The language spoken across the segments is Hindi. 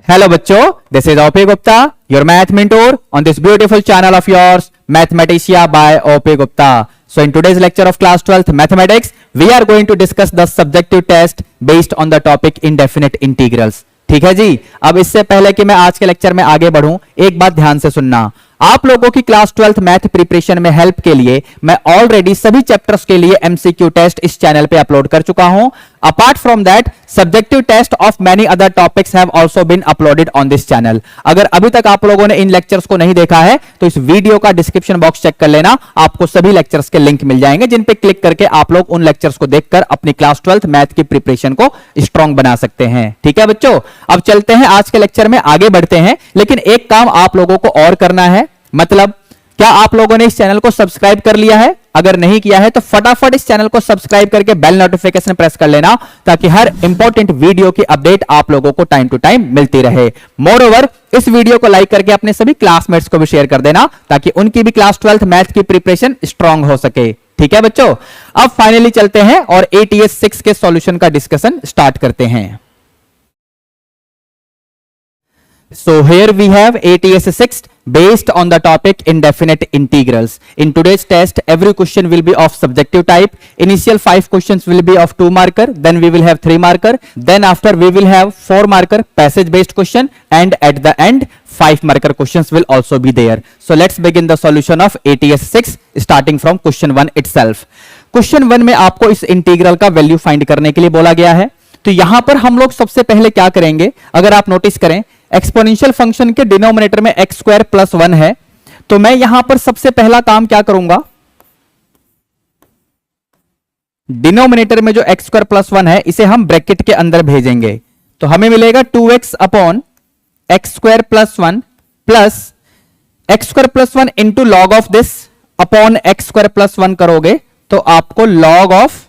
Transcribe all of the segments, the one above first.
Hello बच्चों, this is OP Gupta, your math mentor on this beautiful channel of yours, Mathematica by OP Gupta. So in today's lecture of class 12th mathematics, we are going to discuss the subjective test based on the topic indefinite integrals. ठीक है जी। अब इससे पहले कि मैं आज के लेक्चर में आगे बढ़ूं, एक बात ध्यान से सुनना। आप लोगों की क्लास 12th मैथ प्रिपरेशन में हेल्प के लिए मैं ऑलरेडी सभी चैप्टर्स के लिए एमसीक्यू टेस्ट इस चैनल पे अपलोड कर चुका हूं। Apart from that subjective test of many other topics have also been uploaded on this channel. अगर अभी तक आप लोगों ने इन लेक्चर्स को नहीं देखा है तो इस वीडियो का डिस्क्रिप्शन बॉक्स चेक कर लेना, आपको सभी लेक्चर्स के लिंक मिल जाएंगे जिन पे क्लिक करके आप लोग उन लेक्चर्स को देखकर अपनी क्लास 12th मैथ की प्रिपरेशन को स्ट्रांग बना सकते हैं। ठीक है बच्चों, अब चलते हैं आज के लेक्चर में, आगे बढ़ते हैं। लेकिन एक काम आप लोगों को और करना है, मतलब क्या आप लोगों ने इस चैनल को सब्सक्राइब कर लिया है? अगर नहीं किया है तो फटाफट इस चैनल को सब्सक्राइब करके बेल नोटिफिकेशन प्रेस कर लेना, ताकि हर इंपॉर्टेंट वीडियो की अपडेट आप लोगों को टाइम टू टाइम मिलती रहे। मोरओवर इस वीडियो को लाइक करके अपने सभी क्लासमेट्स को भी शेयर कर देना, ताकि उनकी भी क्लास 12th मैथ की प्रिपरेशन स्ट्रांग हो सके। ठीक है बच्चों, अब फाइनली चलते हैं और ATS 6 के सॉल्यूशन का डिस्कशन स्टार्ट करते हैं। So here we have ATS 6 based on the topic indefinite integrals. In today's test, every question will be of subjective type. Initial 5 questions will be of 2 marker, then we will have 3 marker, then after we will have 4 marker passage based question, and at the end 5 marker questions will also be there. So let's begin the solution of ATS 6 starting from question 1 itself. Question 1 में आपको इस इंटीग्रल का वैल्यू फाइंड करने के लिए बोला गया है। तो यहां पर हम लोग सबसे पहले क्या करेंगे, अगर आप नोटिस करें एक्सपोनेंशियल फंक्शन के डिनोमिनेटर में एक्स स्क्वायर प्लस 1 है, तो मैं यहां पर सबसे पहला काम क्या करूंगा, डिनोमिनेटर में जो एक्स स्क्वायर प्लस 1 है इसे हम ब्रैकेट के अंदर भेजेंगे। तो हमें मिलेगा 2x upon x square plus 1 plus x square plus 1 into log of this upon x square plus 1 करोगे तो आपको log of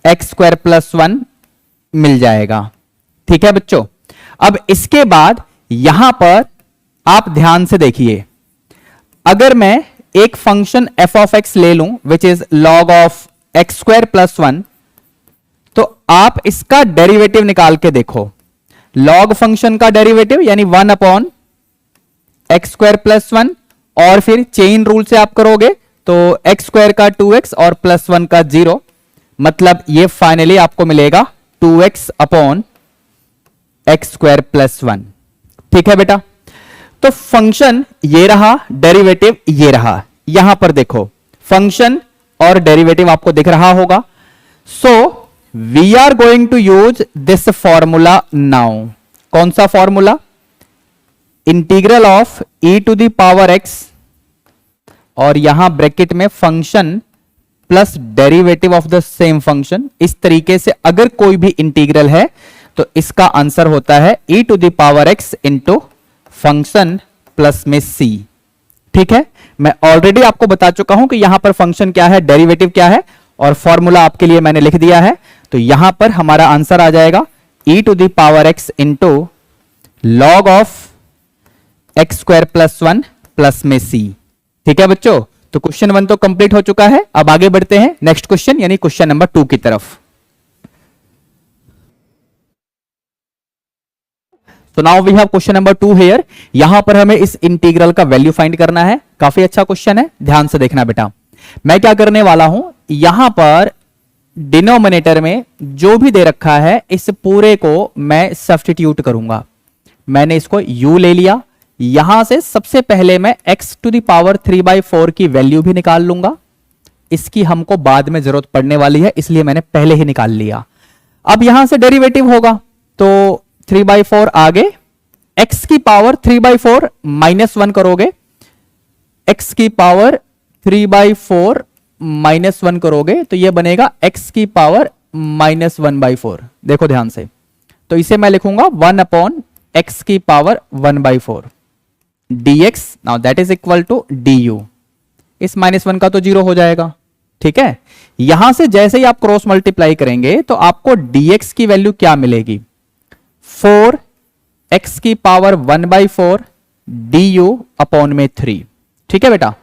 X square plus 1 मिल जाएगा। ठीक है बच्चों, अब इसके बाद यहां पर आप ध्यान से देखिए, अगर मैं एक फंक्शन f ऑफ x ले लूं which is log of X square plus 1, तो आप इसका डेरिवेटिव निकाल के देखो। log फंक्शन का डेरिवेटिव यानी 1 अपॉन एक्स स्क्वायर प्लस 1, और फिर चेन रूल से आप करोगे तो एक्स स्क्वायर का 2x और प्लस 1 का 0, मतलब ये फाइनली आपको मिलेगा 2x upon x square plus 1। ठीक है बेटा, तो फंक्शन ये रहा, डेरिवेटिव ये रहा। यहां पर देखो फंक्शन और डेरिवेटिव आपको दिख रहा होगा। So we are going to use this formula now. कौन सा formula? Integral of e to the power x और यहां ब्रैकेट में function plus derivative of the same function. इस तरीके से अगर कोई भी इंटीग्रल है तो इसका आंसर होता है e to the power x into function plus में c। ठीक है, मैं ऑलरेडी आपको बता चुका हूं कि यहां पर फंक्शन क्या है, डेरिवेटिव क्या है, और फॉर्मूला आपके लिए मैंने लिख दिया है। तो यहां पर हमारा आंसर आ जाएगा e to the power x into log of X square plus 1 plus में c। ठीक है बच्चों, तो क्वेश्चन 1 तो कंप्लीट हो चुका है। अब आगे बढ़ते हैं नेक्स्ट क्वेश्चन यानी क्वेश्चन नंबर 2 की तरफ। तो now we have question number 2 here. यहां पर हमें इस इंटीग्रल का वैल्यू फाइंड करना है। काफी अच्छा क्वेश्चन है, ध्यान से देखना बेटा। मैं क्या करने वाला हूं, यहां पर डिनोमिनेटर में जो भी दे रखा है इस पूरे को मैं सब्स्टिट्यूट करूंगा। मैंने इसको u ले लिया, यहां से सबसे पहले मैं x टू द पावर 3/4 की वैल्यू भी निकाल लूंगा। इसकी हमको बाद में जरूरत पड़ने वाली है, इसलिए मैंने पहले ही निकाल लिया। अब यहां से डेरिवेटिव होगा तो 3/4 आगे x की पावर 3/4 माइनस 1 करोगे, x की पावर 3/4 माइनस 1 करोगे तो ये बनेगा x की पावर माइनस 1/4। देखो ध्यान से, तो इसे मैं लिखूंगा 1 अपॉन एक्स की power 1/4 dx। Now that is equal to du। इस माइनस 1 का तो 0 हो जाएगा। ठीक है, यहां से जैसे ही आप क्रॉस मल्टीप्लाई करेंगे तो आपको dx की वैल्यू क्या मिलेगी, 4 एक्स की पावर 1/4 du अपॉन में 3। ठीक है बेटा,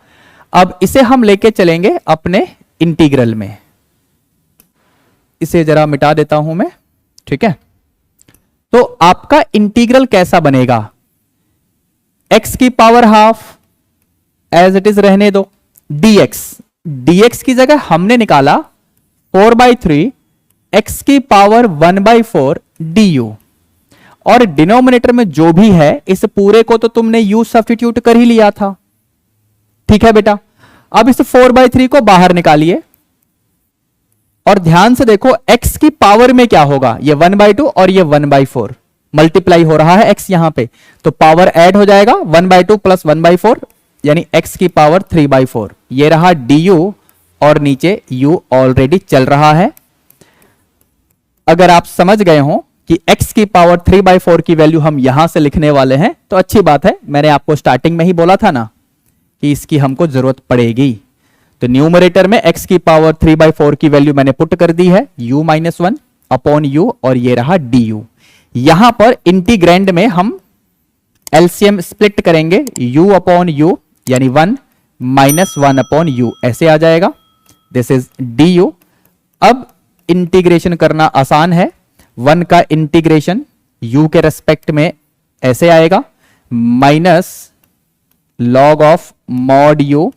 अब इसे हम लेके चलेंगे अपने इंटीग्रल में। इसे जरा मिटा देता हूं मैं। ठीक है, तो आपका इंटीग्रल कैसा बनेगा, x की power half as it is रहने दो, dx की जगह हमने निकाला 4/3 x की पावर 1/4 du, और डिनोमिनेटर में जो भी है इस पूरे को तो तुमने u सब्स्टिट्यूट कर ही लिया था, ठीक है बेटा। अब इस 4/3 को बाहर निकालिए और ध्यान से देखो x की पावर में क्या होगा, ये 1/2 और ये 1/4 मल्टीप्लाई हो रहा है x यहां पे, तो पावर ऐड हो जाएगा 1/2 प्लस 1/4 यानी x की पावर 3/4, ये रहा du और नीचे u ऑलरेडी चल रहा है। अगर आप समझ गए हो कि x की पावर 3/4 की वैल्यू हम यहां से लिखने वाले हैं तो अच्छी बात है, मैंने आपको स्टार्टिंग में ही बोला था ना कि इसकी हमको जरूरत पड़ेगी। तो न्यूमरेटर में x की पावर 3/4 की वैल्यू मैंने पुट कर दी है u-1 अपॉन u, और ये रहा du। यहां पर इंटीग्रैंड में हम एलसीएम स्प्लिट करेंगे u अपॉन u यानी 1 माइनस 1 अपॉन u, ऐसे आ जाएगा, दिस इज du। अब इंटीग्रेशन करना आसान है, 1 का इंटीग्रेशन u के रेस्पेक्ट में ऐसे आएगा minus log of mod u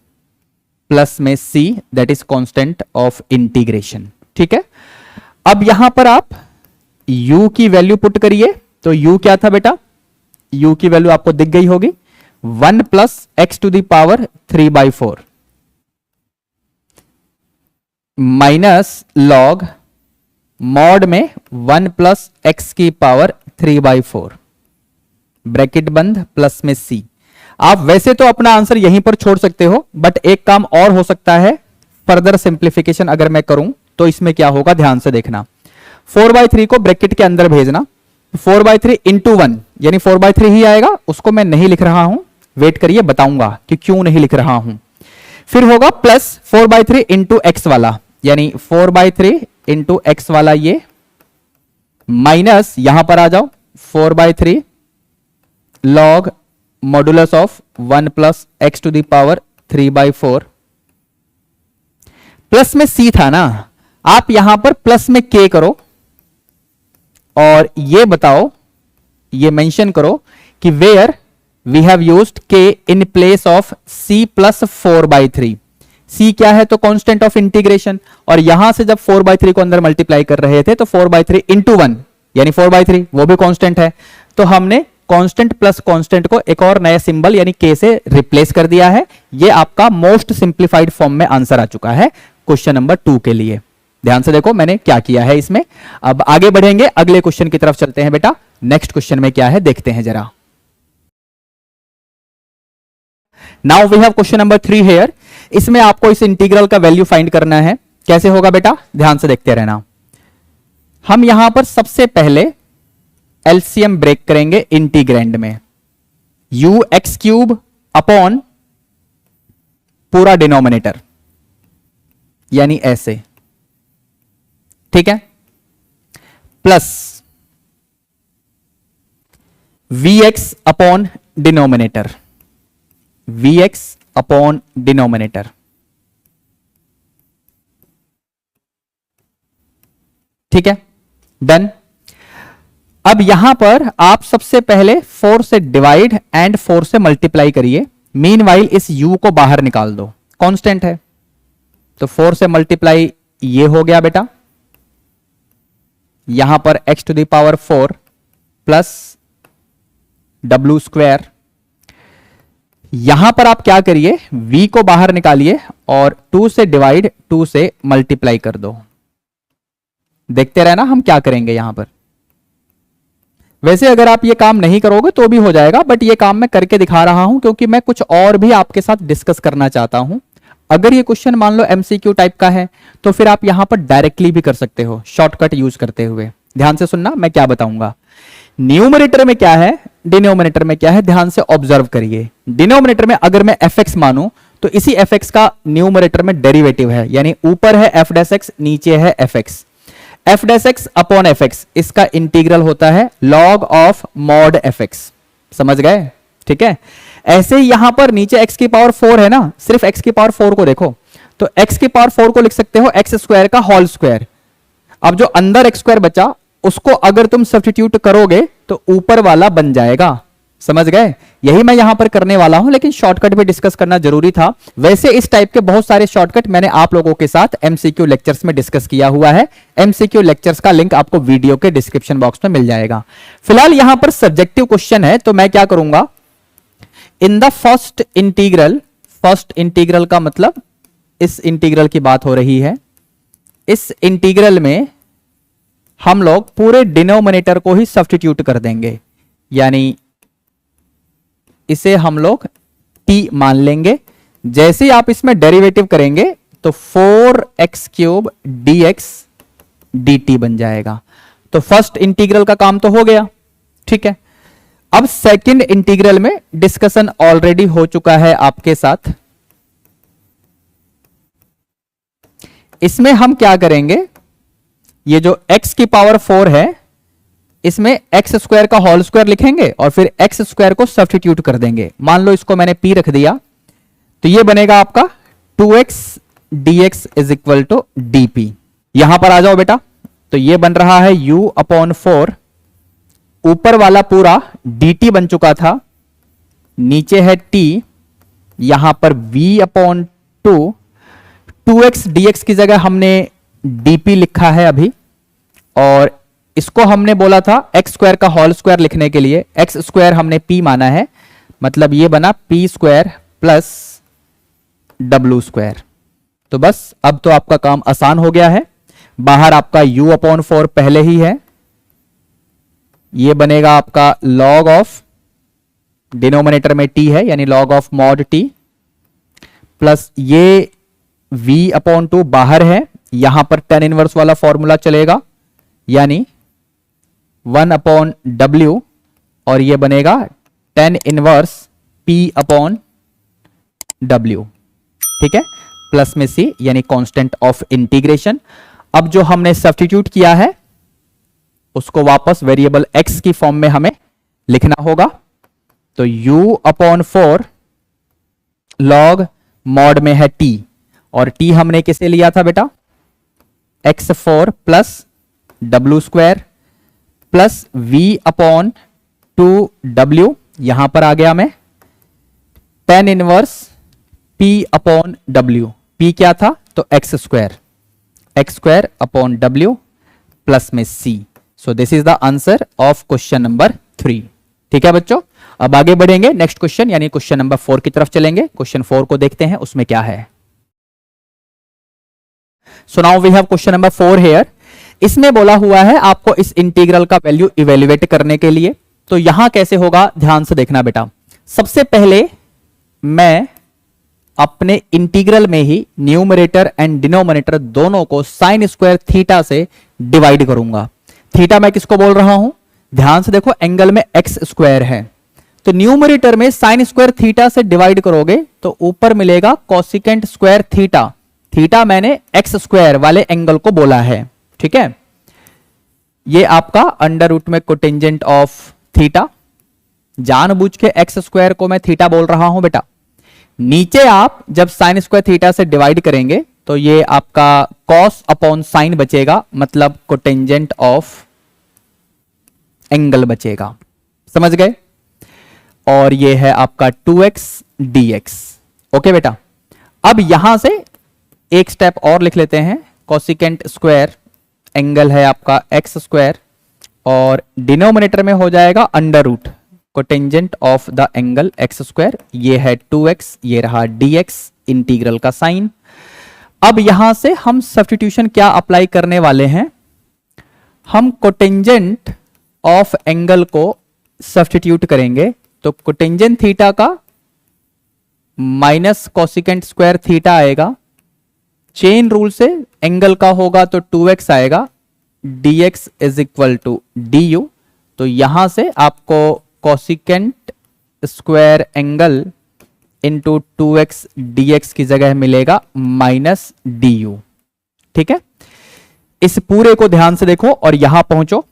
plus में c that is constant of integration, ठीक है। अब यहां पर आप u की वैल्यू पुट करिए, तो u क्या था बेटा, u की वैल्यू आपको दिख गई होगी 1 plus x to the power 3/4 minus log mod में 1 प्लस एक्स की पावर 3/4 ब्रैकेट बंद प्लस में c। आप वैसे तो अपना आंसर यहीं पर छोड़ सकते हो, बट एक काम और हो सकता है, फर्दर सिंप्लीफिकेशन अगर मैं करूं तो इसमें क्या होगा, ध्यान से देखना। 4/3 को ब्रैकेट के अंदर भेजना, 4/3 इंटू 1 यानी 4/3 ही आएगा, उसको मैं नहीं लिख रहा हूं, वेट करिए बताऊंगा कि क्यों नहीं लिख रहा हूं। फिर होगा प्लस 4/3 इंटू एक्स वाला यानी 4/3 इंटू एक्स वाला ये, माइनस यहां पर आ जाओ 4/3 log modulus of 1 plus x to the power 3/4 plus में c था ना, आप यहां पर प्लस में k करो और ये बताओ, ये मेंशन करो कि where we have used k in place of c plus 4/3। c क्या है, तो कांस्टेंट ऑफ इंटीग्रेशन, और यहां से जब 4/3 को अंदर मल्टीप्लाई कर रहे थे तो 4/3 इंटू 1 यानी 4/3 वो भी कांस्टेंट है, तो हमने कांस्टेंट प्लस कांस्टेंट को एक और नया सिंबल यानी k से रिप्लेस कर दिया है। ये आपका मोस्ट सिंप्लीफाइड फॉर्म में आंसर आ चुका है क्वेश्चन नंबर 2 के लिए। ध्यान से देखो मैंने क्या किया है इसमें। अब आगे बढ़ेंगे, अगले क्वेश्चन की तरफ चलते हैं बेटा। नेक्स्ट क्वेश्चन में क्या है देखते हैं जरा। Now we have question number 3 here. इसमें आपको इस इंटीग्रल का वैल्यू फाइंड करना है। कैसे होगा बेटा, ध्यान से देखते रहना। हम यहां पर सबसे पहले एलसीएम ब्रेक करेंगे इंटीग्रैंड में, यू एक्स क्यूब अपॉन पूरा डिनोमिनेटर यानी ऐसे, ठीक है, plus v x upon denominator, v x upon denominator, ठीक है, डन। अब यहां पर आप सबसे पहले 4 से डिवाइड एंड 4 से मल्टीप्लाई करिए। मीनवाइल इस u को बाहर निकाल दो, कांस्टेंट है, तो 4 से मल्टीप्लाई ये हो गया बेटा, यहां पर x to the power 4 plus w square. यहां पर आप क्या करिए, v को बाहर निकालिए और 2 से डिवाइड 2 से मल्टीप्लाई कर दो। देखते रहना हम क्या करेंगे यहां पर। वैसे अगर आप ये काम नहीं करोगे तो भी हो जाएगा, बट ये काम मैं करके दिखा रहा हूं क्योंकि मैं कुछ और भी आपके साथ डिस्कस करना चाहता हूं। अगर ये क्वेश्चन मान लो एमसीक्यू टाइप का है तो फिर आप यहां पर डायरेक्टली भी कर सकते हो शॉर्टकट यूज करते हुए। ध्यान से सुनना मैं क्या बताऊंगा। न्यूमरेटर में क्या है, डिनोमिनेटर में क्या है, ध्यान से ऑब्जर्व करिए। डिनोमिनेटर में अगर मैं fx मानूं तो इसी fx का न्यूमरेटर में डेरिवेटिव है, यानी ऊपर है f डैश x, नीचे है fx। f dash x upon fx, इसका इंटीग्रल होता है log ऑफ मॉड fx। समझ गए, ठीक है। ऐसे ही यहां पर नीचे x की पावर 4 है ना, सिर्फ x की पावर 4 को देखो तो x की पावर 4 को लिख सकते हो x स्क्वायर का होल स्क्वायर। अब जो अंदर x स्क्वायर बचा उसको अगर तुम सब्स्टिट्यूट करोगे तो ऊपर वाला बन जाएगा। समझ गए? यही मैं यहां पर करने वाला हूं, लेकिन शॉर्टकट भी डिस्कस करना जरूरी था। वैसे इस टाइप के बहुत सारे शॉर्टकट मैंने आप लोगों के साथ एमसीक्यू लेक्चर्स में डिस्कस किया हुआ है। एमसीक्यू लेक्चर्स का लिंक आपको वीडियो के डिस्क्रिप्शन बॉक्स में मिल जाएगा। फिलहाल यहां पर सब्जेक्टिव क्वेश्चन है, तो मैं क्या करूंगा, इन द फर्स्ट इंटीग्रल का मतलब इस इंटीग्रल की बात हो रही है। इस इंटीग्रल में हम लोग पूरे डिनोमिनेटर को ही सब्स्टिट्यूट कर देंगे, यानी इसे हम लोग t मान लेंगे। जैसे ही आप इसमें डेरिवेटिव करेंगे तो 4x³ dx dt बन जाएगा। तो फर्स्ट इंटीग्रल का काम तो हो गया, ठीक है। अब सेकंड इंटीग्रल में डिस्कशन ऑलरेडी हो चुका है आपके साथ। इसमें हम क्या करेंगे, ये जो x की पावर 4 है इसमें एक्स स्क्वायर का होल स्क्वायर लिखेंगे और फिर एक्स स्क्वायर को सब्स्टिट्यूट कर देंगे। मान लो इसको मैंने p रख दिया, तो ये बनेगा आपका 2x dx is equal to dp। यहां पर आ जाओ बेटा, तो ये बन रहा है u/4, ऊपर वाला पूरा dt बन चुका था, नीचे है t, यहां पर v/2, 2x dx की जगह हमने dp लिखा है अभी, और इसको हमने बोला था एक्स स्क्वायर का होल स्क्वायर लिखने के लिए, एक्स स्क्वायर हमने p माना है, मतलब ये बना p square plus w square. तो बस अब तो आपका काम आसान हो गया है। बाहर आपका u/4 पहले ही है, ये बनेगा आपका log ऑफ, डिनोमिनेटर में t है यानी log of mod t, plus ये v/2 बाहर है, यहां पर tan इनवर्स वाला फॉर्मूला चलेगा, यानी 1/w, और ये बनेगा tan इनवर्स p/w, ठीक है, प्लस में c यानी कांस्टेंट ऑफ इंटीग्रेशन। अब जो हमने सब्स्टिट्यूट किया है उसको वापस वेरिएबल x की फॉर्म में हमें लिखना होगा। तो u/4 log मॉड में है t, और t हमने किसे लिया था बेटा, x4 plus w square plus v/2w, यहां पर आ गया मैं tan इनवर्स p/w, p क्या था तो x square upon w plus में c। So this is the answer of question number 3। ठीक है बच्चों, अब आगे बढ़ेंगे नेक्स्ट क्वेश्चन यानी क्वेश्चन नंबर 4 की तरफ चलेंगे। क्वेश्चन 4 को देखते हैं उसमें क्या है। So now we have question number 4 here. इसमें बोला हुआ है आपको इस इंटीग्रल का वैल्यू इवेल्युएट करने के लिए। तो यहां कैसे होगा, ध्यान से देखना बेटा। सबसे पहले मैं अपने इंटीग्रल में ही न्यूमरेटर एंड डिनोमिनेटर दोनों को साइन स्क्वायर थीटा से डिवाइड करूंगा। थीटा मैं किसको बोल रहा हूं, ध्यान से देखो, एंगल में एक्स स्क्वायर है, तो न्यूमरेटर में साइन स्क्वायर थीटा से डिवाइड करोगे तो ऊपर मिलेगा कोसिकेंट स्क्वायर थीटा। थीटा मैंने एक्स स्क्वायर वाले एंगल को बोला है, ठीक है। ये आपका अंडर रूट में कोटेंजेंट ऑफ थीटा, जानबूझ के एक्स स्क्वायर को मैं थीटा बोल रहा हूं बेटा। नीचे आप जब साइन स्क्वायर थीटा से डिवाइड करेंगे तो ये आपका कॉस अपॉन साइन बचेगा, मतलब कोटेंजेंट ऑफ एंगल बचेगा, समझ गए। और ये है आपका 2x dx। ओके बेटा, अब यहां से एक स्टेप और लिख लेते हैं। कोसिकेंट स्क्वायर एंगल है आपका एक्स स्क्वायर, और डिनोमिनेटर में हो जाएगा under root cotangent of the angle x square. ये है 2x, ये रहा dx, इंटीग्रल का साइन। अब यहां से हम सब्स्टिट्यूशन क्या अप्लाई करने वाले हैं, हम कोटेंजेंट ऑफ एंगल को सब्स्टिट्यूट करेंगे। तो कोटेंजेंट थीटा का माइनस कोसिकेंट स्क्वायर थीटा आएगा, चेन रूल से एंगल का होगा तो 2x आएगा, dx is equal to du। तो यहां से आपको cosecant square angle into 2x dx की जगह मिलेगा माइनस du, ठीक है। इस पूरे को ध्यान से देखो और यहां पहुंचो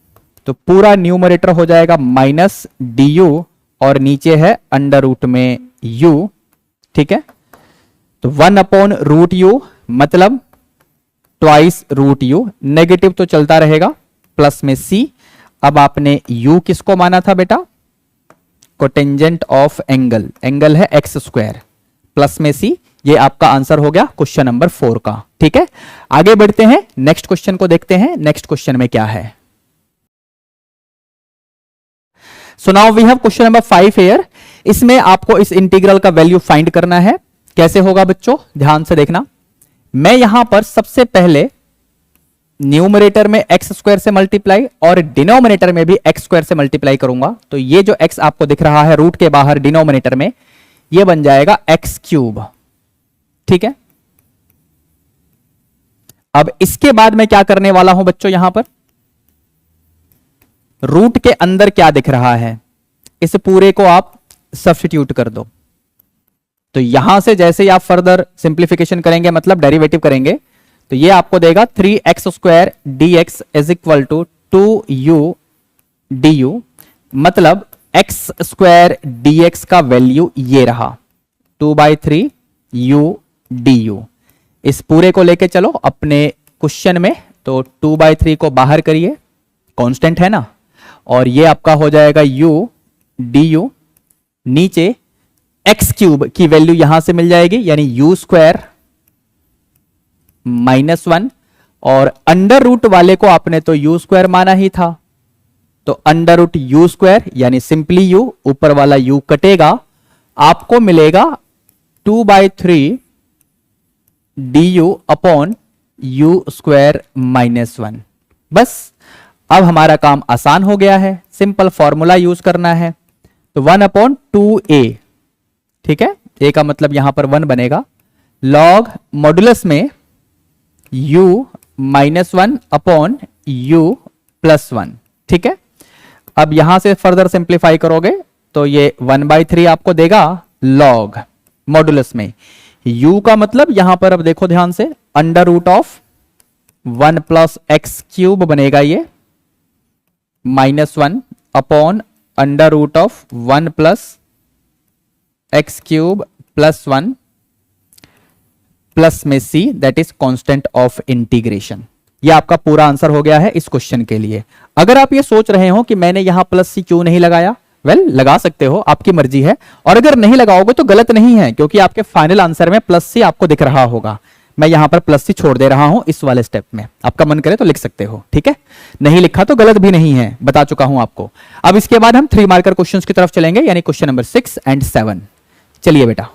तो पूरा न्यूमरेटर हो जाएगा माइनस du, और नीचे है अंडर रूट में u, ठीक है। तो 1/√u मतलब ट्वाइस रूट u, नेगेटिव तो चलता रहेगा, प्लस में सी। अब आपने u किसको माना था बेटा? कोटेंजेंट ऑफ एंगल, एंगल है एक्स स्क्वायर, प्लस में सी। ये आपका आंसर हो गया क्वेश्चन नंबर 4 का। ठीक है, आगे बढ़ते हैं, नेक्स्ट क्वेश्चन को देखते हैं। नेक्स्ट क्वेश्चन में क्या है? So now we have question number 5 here. इसमें आपको इस इंटीग्रल का वैल्यू फाइंड करना है। कैसे होगा बच्चों, ध्यान से देखना। मैं यहां पर सबसे पहले न्यूमरेटर में एक्स स्क्वायर से मल्टीप्लाई और डिनोमिनेटर में भी एक्स स्क्वायर से मल्टीप्लाई करूंगा। तो ये जो एक्स आपको दिख रहा है रूट के बाहर डिनोमिनेटर में, ये बन जाएगा एक्स क्यूब। ठीक है, अब इसके बाद मैं क्या करने वाला हूं बच्चों, यहां पर रूट के अंदर क्या दिख रहा है, इस पूरे को आप सब्स्टिट्यूट कर दो। तो यहां से जैसे ही आप फर्दर सिंप्लीफिकेशन करेंगे, मतलब डेरिवेटिव करेंगे, तो ये आपको देगा 3x square dx is equal to 2u du। मतलब x स्क्वायर dx का वैल्यू ये रहा 2/3u du। इस पूरे को लेके चलो अपने क्वेश्चन में, तो 2/3 को बाहर करिए, कांस्टेंट है ना, और ये आपका हो जाएगा u du। नीचे एक्स क्यूब की वैल्यू यहां से मिल जाएगी, यानी यू स्क्वायर -1, और अंडर रूट वाले को आपने तो यू स्क्वायर माना ही था, तो अंडर रूट यू स्क्वायर यानी सिंपली यू, ऊपर वाला यू कटेगा, आपको मिलेगा 2/3 du अपॉन यू स्क्वायर -1। बस अब हमारा काम आसान हो गया है, सिंपल फॉर्मूला यूज करना है। तो 1/2a, ठीक है, a का मतलब यहां पर 1 बनेगा, लॉग मॉडुलस में u -1 अपॉन u +1। ठीक है, अब यहां से फर्दर सिंप्लीफाई करोगे तो ये 1/3 आपको देगा लॉग मॉडुलस में। u का मतलब यहां पर अब देखो ध्यान से, अंडर रूट ऑफ 1 + x³ बनेगा ये, -1 upon under root of 1 + x³ +1 plus में c, that is constant of integration. ये आपका पूरा आंसर हो गया है इस क्वेश्चन के लिए। अगर आप ये सोच रहे हो कि मैंने यहां +c क्यों नहीं लगाया, लगा सकते हो, आपकी मर्जी है, और अगर नहीं लगाओगे तो गलत नहीं है, क्योंकि आपके फाइनल आंसर में +c आपको दिख रहा होगा। मैं यहां पर +c छोड़ दे रहा हूं इस वाले स्टेप में, आपका मन करे तो लिख सकते हो। ठीक है, नहीं लिखा तो गलत भी नहीं है, बता चुका हूं आपको। अब इसके बाद हम 3 मार्कर क्वेश्चंस की तरफ चलेंगे, यानी क्वेश्चन नंबर 6 और 7। चलिए बेटा,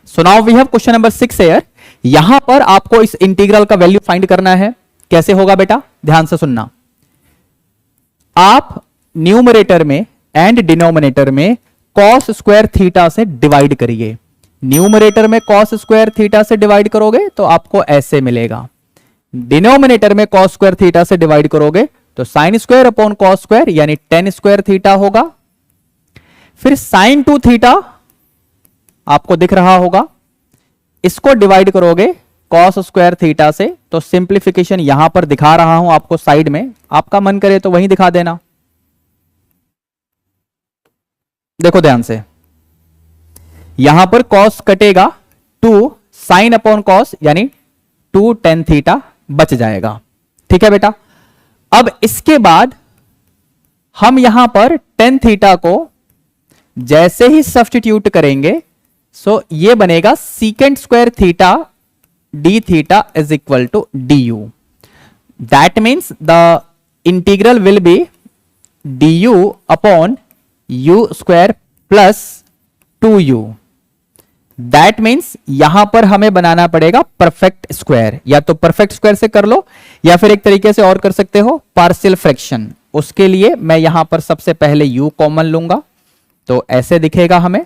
so now we have question number 6 here. यहां पर आपको इस इंटीग्रल का वैल्यू फाइंड करना है। कैसे होगा बेटा, ध्यान से सुनना। आप न्यूमरेटर में एंड डिनोमिनेटर में cos स्क्वायर थीटा से डिवाइड करिए। न्यूमरेटर में cos स्क्वायर थीटा से डिवाइड करोगे तो आपको ऐसे मिलेगा, डिनोमिनेटर में cos स्क्वायर थीटा से डिवाइड करोगे तो sin square upon cos square यानी tan स्क्वायर थीटा होगा। फिर sin 2 थीटा आपको दिख रहा होगा, इसको डिवाइड करोगे cos स्क्वायर थीटा से, तो सिंप्लीफिकेशन यहां पर दिखा रहा हूं आपको साइड में, आपका मन करे तो वहीं दिखा देना। देखो ध्यान से, यहां पर cos कटेगा, 2 sin अपॉन cos यानी 2 tan थीटा बच जाएगा। ठीक है बेटा, अब इसके बाद हम यहां पर tan थीटा को जैसे ही सब्स्टिट्यूट करेंगे, सो ये बनेगा secant square theta d theta is equal to d u. That means the integral will be d u upon u square plus 2u। That means यहां पर हमें बनाना पड़ेगा परफेक्ट स्क्वायर, या तो परफेक्ट स्क्वायर से कर लो या फिर एक तरीके से और कर सकते हो पार्शियल फ्रैक्शन। उसके लिए मैं यहां पर सबसे पहले u कॉमन लूंगा, तो ऐसे दिखेगा हमें,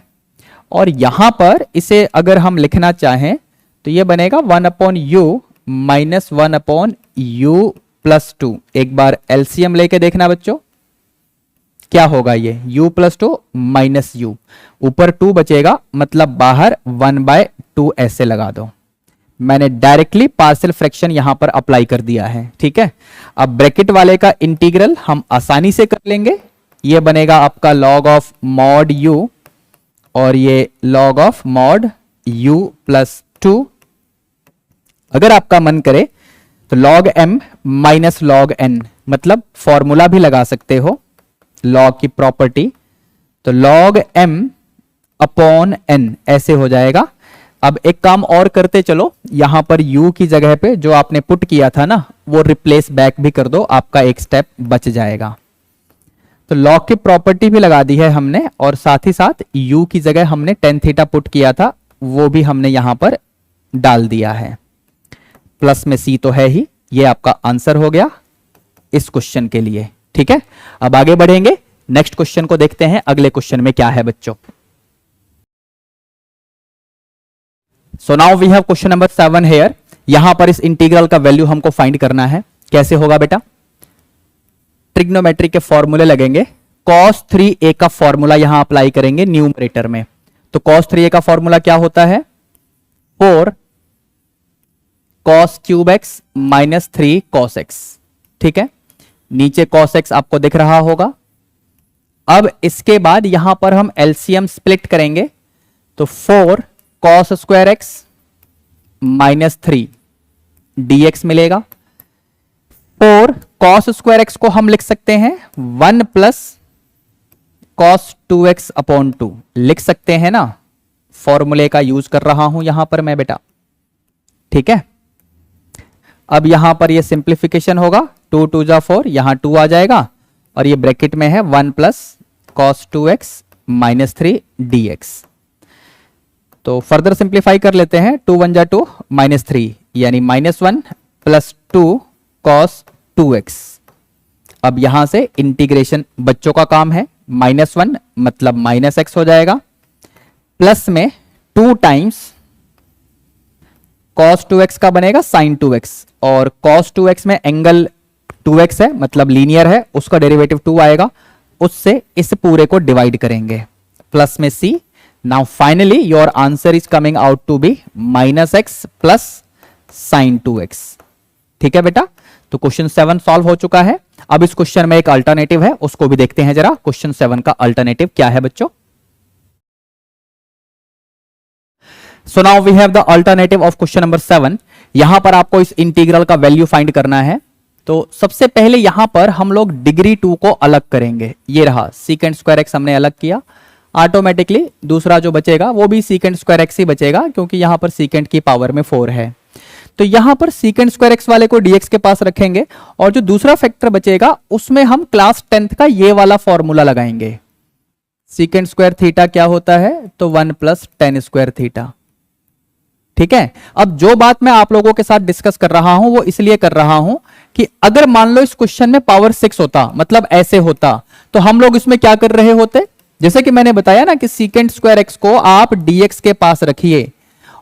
और यहां पर इसे अगर हम लिखना चाहें तो ये बनेगा 1/u माइनस 1/u प्लस 2। एक बार एलसीएम लेके देखना बच्चों, क्या होगा ये u प्लस 2 माइनस u, ऊपर 2 बचेगा, मतलब बाहर 1/2 ऐसे लगा दो। मैंने डायरेक्टली पार्शियल फ्रैक्शन यहां पर अप्लाई कर दिया है। ठीक है, अब ब्रैकेट वाले का इंटीग्रल हम आसानी से कर लेंगे। ये बनेगा आपका log ऑफ मॉड u और ये log of mod u plus 2। अगर आपका मन करे तो log m minus log n, मतलब फॉर्मूला भी लगा सकते हो log की प्रॉपर्टी, तो log m अपॉन n ऐसे हो जाएगा। अब एक काम और करते चलो, यहां पर u की जगह पे जो आपने पुट किया था ना वो रिप्लेस बैक भी कर दो, आपका एक स्टेप बच जाएगा। तो log की प्रॉपर्टी भी लगा दी है हमने, और साथ ही साथ u की जगह हमने tan थीटा पुट किया था वो भी हमने यहां पर डाल दिया है। प्लस में c तो है ही, ये आपका आंसर हो गया इस क्वेश्चन के लिए। ठीक है, अब आगे बढ़ेंगे, नेक्स्ट क्वेश्चन को देखते हैं, अगले क्वेश्चन में क्या है बच्चों। So now we have question number 7 here. यहां पर इस इंटीग्रल का वैल्यू हमको फाइंड करना है। कैसे होगा बेटा, ट्रिग्नोमेट्री के फॉर्मूले लगेंगे। cos 3a का फॉर्मूला यहां अप्लाई करेंगे न्यूमरेटर में। तो cos 3a का फॉर्मूला क्या होता है, 4 cos cube x minus 3 cos x। ठीक है, नीचे cos x आपको दिख रहा होगा। अब इसके बाद यहां पर हम एलसीएम स्प्लिट करेंगे, तो 4 cos square x minus 3 dx मिलेगा। 4 cos स्क्वायर एक्स को हम लिख सकते हैं 1 प्लस cos 2x अपॉन 2 लिख सकते हैं ना, फॉर्मूले का यूज कर रहा हूं यहां पर मैं बेटा। ठीक है, अब यहां पर ये सिंप्लीफिकेशन होगा, 2 2 जा 4, यहां 2 आ जाएगा, और ये ब्रैकेट में है 1 plus cos 2x minus 3 dx। तो फर्दर सिंप्लीफाई कर लेते हैं, 2 1 जा 2 माइनस 3, यानी माइनस 1 प्लस 2 cos 2x। अब यहां से इंटीग्रेशन बच्चों का काम है, -1 मतलब माइनस एक्स हो जाएगा, प्लस में 2 टाइम्स cos 2x का बनेगा sin 2x, और cos 2x में एंगल 2x है मतलब लीनियर है, उसका डेरिवेटिव 2 आएगा, उससे इस पूरे को डिवाइड करेंगे, प्लस में c। Now finally your answer is coming out to be -x plus sin 2x। ठीक है बेटा, तो क्वेश्चन 7 सॉल्व हो चुका है। अब इस क्वेश्चन में एक अल्टरनेटिव है, उसको भी देखते हैं जरा। क्वेश्चन 7 का अल्टरनेटिव क्या है बच्चों। So now we have the alternative of question number 7। यहां पर आपको इस इंटीग्रल का वैल्यू फाइंड करना है। तो सबसे पहले यहां पर हम लोग डिग्री 2 को अलग करेंगे। ये रहा सीकेंट स्क्वायर एक्स हमने अलग किया, ऑटोमेटिकली दूसरा जो बचेगा वो भी सीकेंट स्क्वायर एक्स ही बचेगा, क्योंकि यहां पर सीकेंट की पावर में 4 है। तो यहां पर सीकेंट स्क्वायर एक्स वाले को dx के पास रखेंगे, और जो दूसरा फैक्टर बचेगा उसमें हम क्लास 10th का ये वाला फॉर्मूला लगाएंगे। सीकेंट स्क्वायर थीटा क्या होता है, तो 1 प्लस टेन स्क्वायर थीटा। ठीक है, अब जो बात मैं आप लोगों के साथ डिस्कस कर रहा हूं वो इसलिए कर रहा हूं कि अगर मान लो इस क्वेश्चन में पावर 6 होता, मतलब ऐसे होता, तो हम लोग इसमें क्या कर रहे होते, जैसे कि मैंने बताया ना कि सीकेंट स्क्वायर एक्स को आप dx के पास रखिए,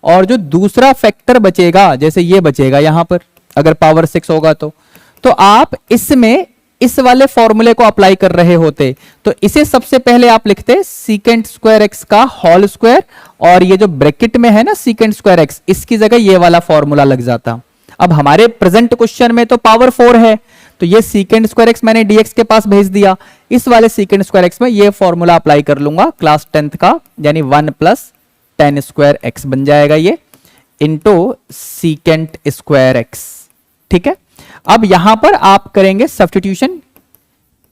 और जो दूसरा फैक्टर बचेगा, जैसे ये बचेगा यहां पर, अगर पावर 6 होगा तो आप इसमें इस वाले फॉर्मूले को अप्लाई कर रहे होते। तो इसे सबसे पहले आप लिखते सीकेंट स्क्वायर एक्स का होल स्क्वायर, और ये जो ब्रैकेट में है ना सीकेंट स्क्वायर एक्स, इसकी जगह ये वाला फॉर्मूला लग जाता। अब हमारे प्रेजेंट क्वेश्चन में तो पावर 4 है, तो ये सीकेंट स्क्वायर एक्स मैंने dx के पास भेज दिया, इस वाले सीकेंट स्क्वायर एक्स में ये फॉर्मूला अप्लाई कर लूंगा क्लास 10th का, यानी 1 प्लस टेन स्क्वायर एक्स बन जाएगा ये, इंटू सीकेंट स्क्वायर एक्स। ठीक है, अब यहां पर आप करेंगे सब्स्टिट्यूशन,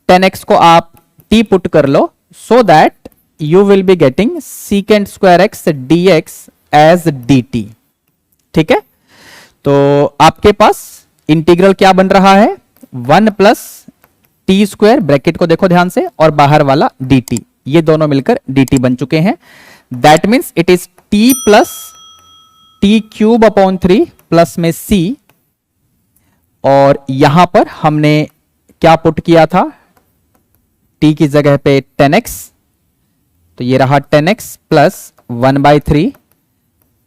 10x को आप t पुट कर लो, so that you will be getting secant square x dx as dt। ठीक है, तो आपके पास इंटीग्रल क्या बन रहा है, 1 प्लस टी स्क्वायर, ब्रैकेट को देखो ध्यान से, और बाहर वाला dt, ये दोनों मिलकर dt बन चुके हैं। That means it is t plus T cube upon 3 plus में c, और यहां पर हमने क्या पुट किया था, t की जगह पे 10x, तो ये रहा 10x plus 1/3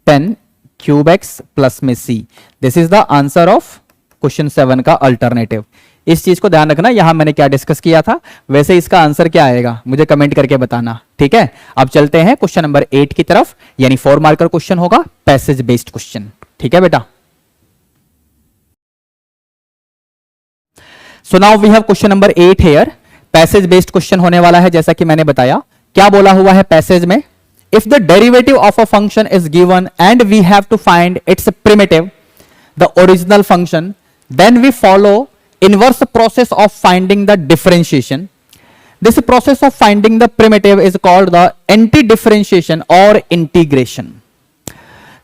10 cube x plus में c। This is the answer of question 7 का अल्टरनेटिव। इस चीज को ध्यान रखना, यहां मैंने क्या डिस्कस किया था, वैसे इसका आंसर क्या आएगा मुझे कमेंट करके बताना। ठीक है, अब चलते हैं क्वेश्चन नंबर 8 की तरफ, यानी 4 मार्कर क्वेश्चन होगा, पैसेज बेस्ड क्वेश्चन। ठीक है बेटा, so now we have question number 8 here. Passage based question होने वाला है, जैसा कि मैंने बताया। क्या बोला हुआ है पैसेज में, if the derivative of a function is given and we have to find its primitive, the original function, then we follow inverse process of finding the differentiation. This process of finding the primitive is called the anti-differentiation or integration.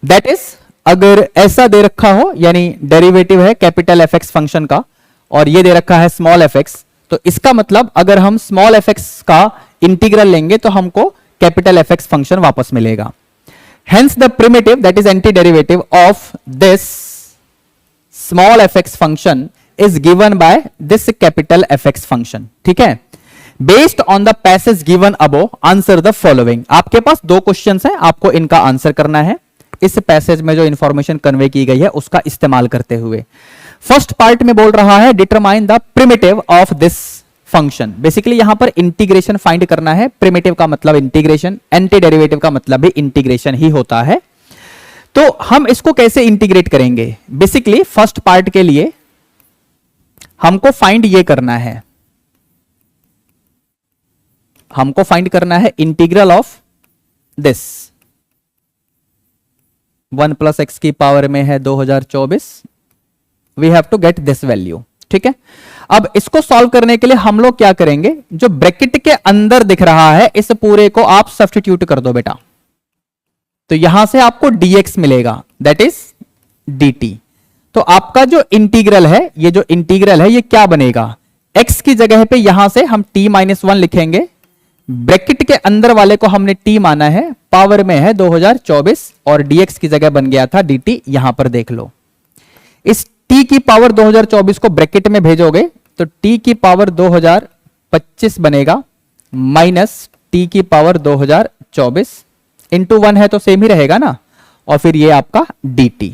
That is, अगर ऐसा दे रखा हो, यानी डेरिवेटिव है कैपिटल एफ एक्स फंक्शन का और ये दे रखा है स्मॉल एफ एक्स, तो इसका मतलब अगर हम स्मॉल एफ एक्स का इंटीग्रल लेंगे तो हमको कैपिटल एफ एक्स फंक्शन वापस मिलेगा. Hence the primitive, that is antiderivative of this small fx function is given by this capital fx function. ठीक है. Based on the passage given above, answer the following. आपके पास दो क्वेश्चंस हैं, आपको इनका आंसर करना है इस पैसेज में जो इंफॉर्मेशन कन्वे की गई है उसका इस्तेमाल करते हुए. फर्स्ट पार्ट में बोल रहा है determine the primitive of this function. Basically यहां पर इंटीग्रेशन फाइंड करना है. प्रिमिटिव का मतलब इंटीग्रेशन, एंटी डेरिवेटिव का मतलब भी इंटीग्रेशन ही होता है. तो हम इसको कैसे इंटीग्रेट करेंगे? बेसिकली फर्स्ट पार्ट के लिए हमको फाइंड ये करना है, हमको फाइंड करना है integral of this 1 plus x की पावर में है 2024. We have to get this value. ठीक है. अब इसको सॉल्व करने के लिए हम लोग क्या करेंगे, जो ब्रैकेट के अंदर दिख रहा है इस पूरे को आप सब्स्टिट्यूट कर दो बेटा. तो यहां से आपको dx मिलेगा, दैट इज dt. तो आपका जो इंटीग्रल है, ये जो इंटीग्रल है ये क्या बनेगा, x की जगह पे यहां से हम t-1 लिखेंगे. ब्रैकेट के अंदर वाले को हमने t माना है, पावर में है 2024 और dx की जगह बन गया था dt. यहां पर देख लो, इस t की पावर 2024 को ब्रैकेट में भेजोगे तो t की पावर 2025 बनेगा माइनस t की पावर 2024 इंटू 1 है तो सेम ही रहेगा ना, और फिर ये आपका dt.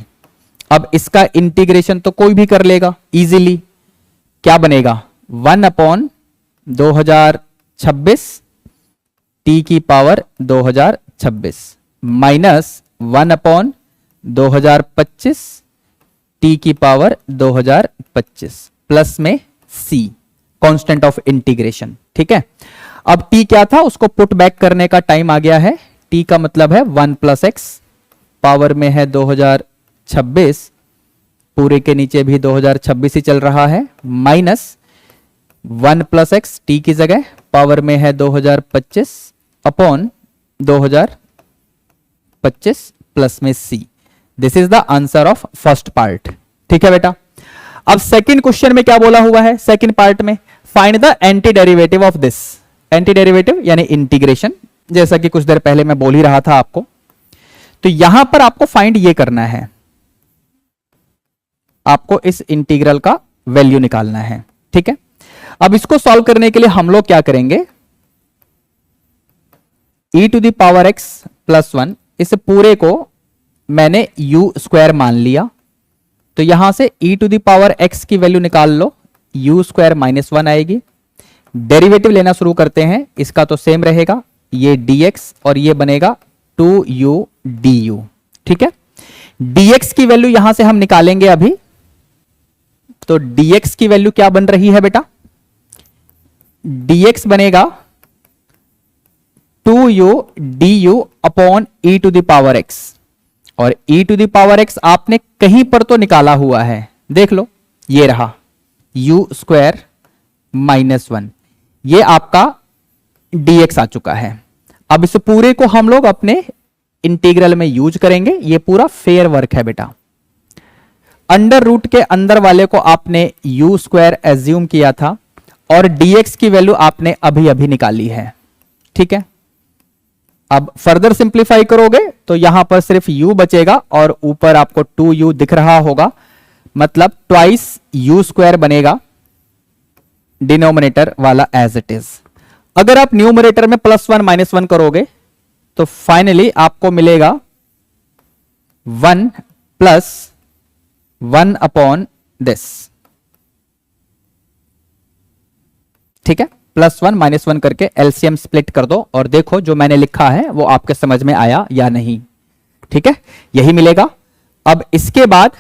अब इसका इंटीग्रेशन तो कोई भी कर लेगा इजीली. क्या बनेगा, 1/2026 t की पावर 2026 माइनस 1/2025 t की पावर 2025 प्लस में c कांस्टेंट ऑफ इंटीग्रेशन. ठीक है. अब t क्या था उसको पुट बैक करने का टाइम आ गया है. t का मतलब है 1 प्लस एक्स, पावर में है 2026, पूरे के नीचे भी 2026 ही चल रहा है, माइनस 1 प्लस एक्स टी की जगह पावर में है 2025 अपॉन 2025 प्लस में c. This is the answer of first part. ठीक है बेटा. अब सेकंड क्वेश्चन में क्या बोला हुआ है, सेकंड पार्ट में find the anti derivative of this. Anti derivative यानी इंटीग्रेशन, जैसा कि कुछ देर पहले मैं बोल ही रहा था आपको. तो यहां पर आपको फाइंड ये करना है, आपको इस इंटीग्रल का वैल्यू निकालना है. ठीक है. अब इसको सॉल्व करने के लिए हम लोग क्या करेंगे, e to the power x plus 1, इस पूरे को मैंने u स्क्वायर मान लिया. तो यहां से e to the power x की वैल्यू निकाल लो, u स्क्वायर माइनस 1 आएगी. डेरिवेटिव लेना शुरू करते हैं, इसका तो सेम रहेगा, ये dx और ये बनेगा 2u du. ठीक है. dx की वैल्यू यहां से हम निकालेंगे अभी. तो dx की वैल्यू क्या बन रही है बेटा, dx बनेगा 2u du upon e to the power x. और e to the power x आपने कहीं पर तो निकाला हुआ है, देख लो ये रहा u स्क्वायर माइनस 1, ये आपका dx आ चुका है. अब इस पूरे को हम लोग अपने इंटीग्रल में यूज करेंगे. ये पूरा फेयर वर्क है बेटा. अंडर रूट के अंदर वाले को आपने u स्क्वायर एज्यूम किया था और dx की वैल्यू आपने अभी अभी निकाली है. ठीक है. अब फर्दर सिंप्लीफाई करोगे तो यहां पर सिर्फ u बचेगा और ऊपर आपको 2u दिख रहा होगा, मतलब ट्वाइस u स्क्वायर बनेगा डिनोमिनेटर वाला एज इट इज. अगर आप न्यूमरेटर में +1 -1 करोगे तो फाइनली आपको मिलेगा 1 प्लस 1 अपॉन दिस. ठीक है. +1 -1 करके एलसीएम स्प्लिट कर दो और देखो जो मैंने लिखा है वो आपके समझ में आया या नहीं. ठीक है, यही मिलेगा. अब इसके बाद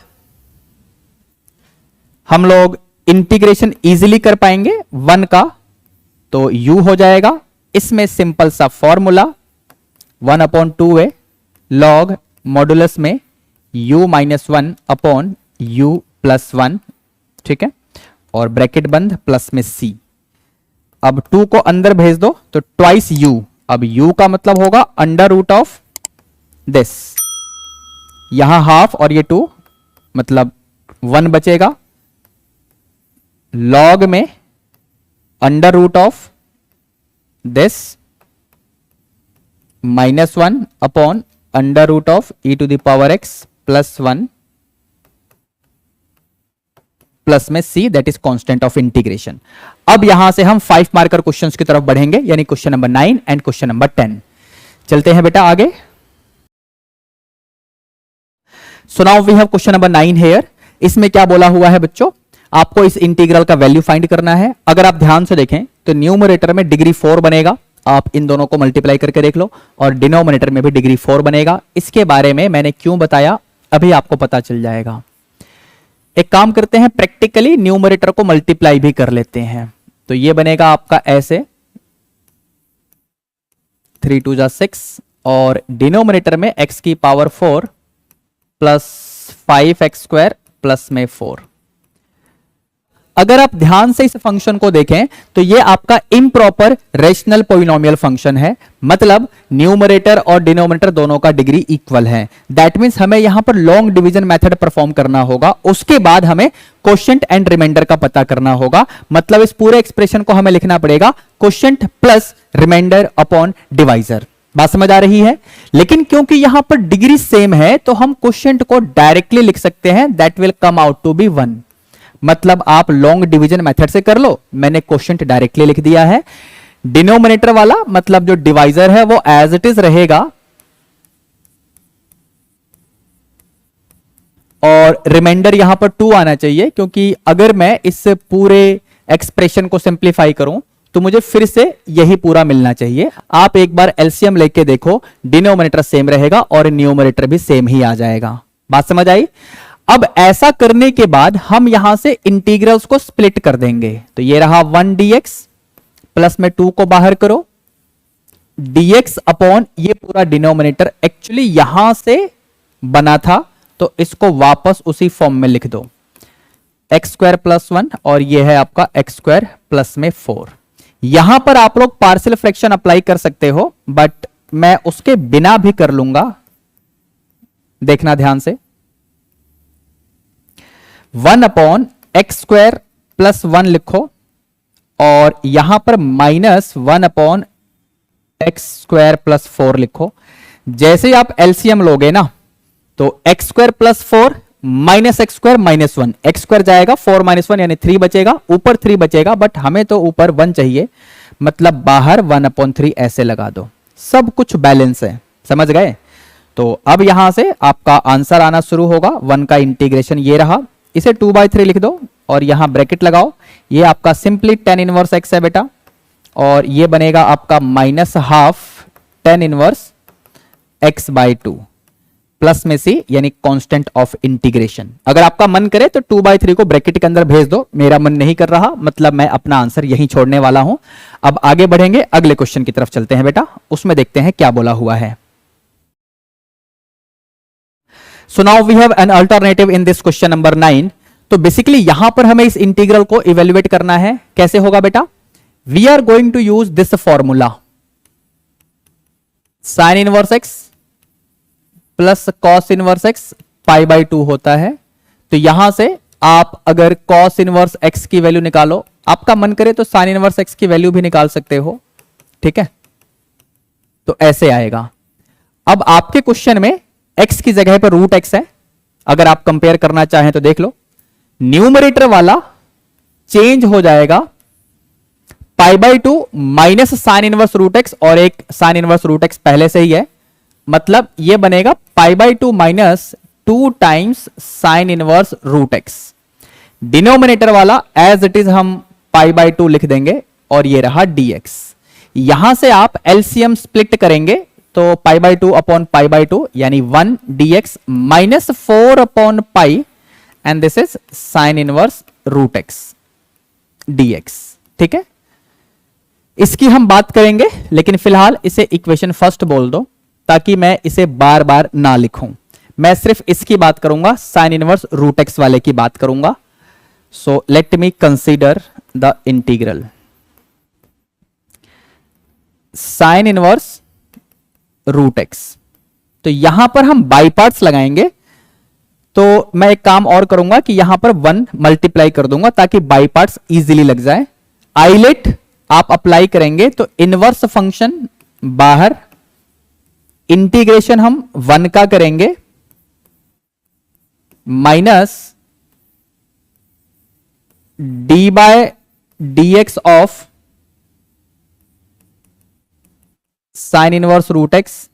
हम लोग इंटीग्रेशन इजीली कर पाएंगे 1 का, तो u हो जाएगा. इसमें सिंपल सा फॉर्मूला 1/2a log मॉडुलस में u -1 अपॉन u +1 ठीक है, और ब्रैकेट बंद प्लस में c। अब 2 को अंदर भेज दो तो ट्वाइस u। अब u का मतलब होगा अंडर रूट ऑफ दिस, यहां हाफ और ये 2 मतलब 1 बचेगा, लॉग में under root of this -1 upon under root of e to the power x plus 1 plus में c, that is constant of integration. अब यहां से हम 5 मार्कर क्वेश्चंस की तरफ बढ़ेंगे, यानी question number 9 and question number 10। चलते हैं बेटा आगे। So now we have question number 9 here. इसमें क्या बोला हुआ है बच्चों, आपको इस इंटीग्रल का वैल्यू फाइंड करना है। अगर आप ध्यान से देखें तो न्यूमरेटर में डिग्री 4 बनेगा, आप इन दोनों को मल्टीप्लाई करके देख लो, और डिनोमिनेटर में भी डिग्री 4 बनेगा। इसके बारे में मैंने क्यों बताया अभी आपको पता चल जाएगा। एक काम करते हैं, प्रैक्टिकली न्यूमरेटर को मल्टीप्लाई भी कर लेते हैं। तो ये बनेगा आपका ऐसे 3 2 जा 6, और डिनोमिनेटर में x की पावर 4 प्लस 5x² प्लस में 4। अगर आप ध्यान से इस फंक्शन को देखें तो ये आपका इम्प्रॉपर रेशनल पॉलिनोमियल फंक्शन है, मतलब न्यूमरेटर और डिनोमिनेटर दोनों का डिग्री इक्वल है। दैट मींस हमें यहां पर लॉन्ग डिवीजन मेथड परफॉर्म करना होगा, उसके बाद हमें क्वोशिएंट एंड रिमाइंडर का पता करना होगा। मतलब इस पूरे एक्सप्रेशन को हमें लिखना पड़ेगा quotient plus reminder upon divisor. बात समझ आ रही है? लेकिन क्योंकि यहां पर डिग्री सेम है तो हम क्वोशिएंट को डायरेक्टली लिख सकते हैं, that will come out to be 1। मतलब आप लॉन्ग डिवीजन मेथड से कर लो, मैंने क्वोशिएंट डायरेक्टली लिख दिया है। डिनोमिनेटर वाला मतलब जो डिवाइजर है वो एज इट इज रहेगा, और रिमाइंडर यहां पर 2 आना चाहिए, क्योंकि अगर मैं इस पूरे एक्सप्रेशन को सिंप्लीफाई करूं तो मुझे फिर से यही पूरा मिलना चाहिए। आप एक बार एलसीएम लेके देखो, डिनोमिनेटर सेम रहेगा और न्यूमरेटर भी सेम ही आ जाएगा। बात समझ आई? अब ऐसा करने के बाद हम यहां से इंटीग्रल्स को स्प्लिट कर देंगे। तो ये रहा 1 dx प्लस में 2 को बाहर करो, dx अपॉन ये पूरा डिनोमिनेटर एक्चुअली यहां से बना था, तो इसको वापस उसी फॉर्म में लिख दो, x² प्लस 1, और ये है आपका x² प्लस में 4। यहां पर आप लोग पार्शियल फ्रैक्शन अप्लाई कर सकते हो, बट मैं उसके बिना भी कर लूंगा। देखना ध्यान से, 1 अपॉन x² प्लस 1 लिखो, और यहां पर -1 अपॉन x² प्लस 4 लिखो। जैसे ही आप एलसीएम लोगे ना, तो x² plus 4 minus x² minus 1, x² जाएगा 4 माइनस 1 यानी 3 बचेगा, ऊपर 3 बचेगा, बट हमें तो ऊपर 1 चाहिए, मतलब बाहर 1/3 ऐसे लगा दो। सब कुछ बैलेंस है, समझ गए? तो अब यहां से आपका आंसर आना शुरू होगा। 1 का इंटीग्रेशन ये रहा, इसे 2/3 लिख दो और यहां ब्रैकेट लगाओ। ये आपका सिंपली tan इनवर्स x है बेटा, और ये बनेगा आपका -12 tan इनवर्स x/2 प्लस में c, यानी कांस्टेंट ऑफ इंटीग्रेशन। अगर आपका मन करे तो 2/3 को ब्रैकेट के अंदर भेज दो, मेरा मन नहीं कर रहा, मतलब मैं अपना आंसर यहीं छोड़ने वाला हूं। अब आगे बढ़ेंगे, अगले क्वेश्चन की तरफ चलते हैं बेटा, उसमें देखते हैं क्या बोला हुआ है। So now we have an alternative in this question number 9। तो बेसिकली यहां पर हमें इस इंटीग्रल को इवेल्युएट करना है। कैसे होगा बेटा? We are going to use this formula, sin inverse x plus cos inverse x π/2 होता है। तो यहां से आप अगर cos इनवर्स x की वैल्यू निकालो, आपका मन करे तो sin इनवर्स x की वैल्यू भी निकाल सकते हो, ठीक है? तो ऐसे आएगा। अब आपके क्वेश्चन में x की जगह पर √x है, अगर आप कंपेयर करना चाहें तो देख लो, न्यूमरेटर वाला चेंज हो जाएगा π/2 माइनस साइन इनवर्स √x, और एक साइन इनवर्स √x पहले से ही है, मतलब ये बनेगा π/2 minus 2 times sine inverse √x। Denominator वाला एज इट इज हम π/2 लिख देंगे, और ये रहा dx। यहां से आप एलसीएम स्प्लिट करेंगे तो π/2 अपॉन π/2 यानी 1 dx minus 4 upon pi, and this is sine inverse √x dx। ठीक है, इसकी हम बात करेंगे, लेकिन फिलहाल इसे इक्वेशन फर्स्ट बोल दो ताकि मैं इसे बार बार ना लिखूं। मैं सिर्फ इसकी बात करूंगा, साइन इनवर्स √x वाले की बात करूंगा। So let me consider the integral sine inverse root x. तो यहां पर हम बाई पार्ट्स लगाएंगे, तो मैं एक काम और करूंगा कि यहां पर 1 मल्टीप्लाई कर दूंगा ताकि बाई पार्ट्स इजीली लग जाए। आइलेट आप अप्लाई करेंगे तो इनवर्स फंक्शन बाहर, इंटीग्रेशन हम 1 का करेंगे minus d by d x of sine inverse root x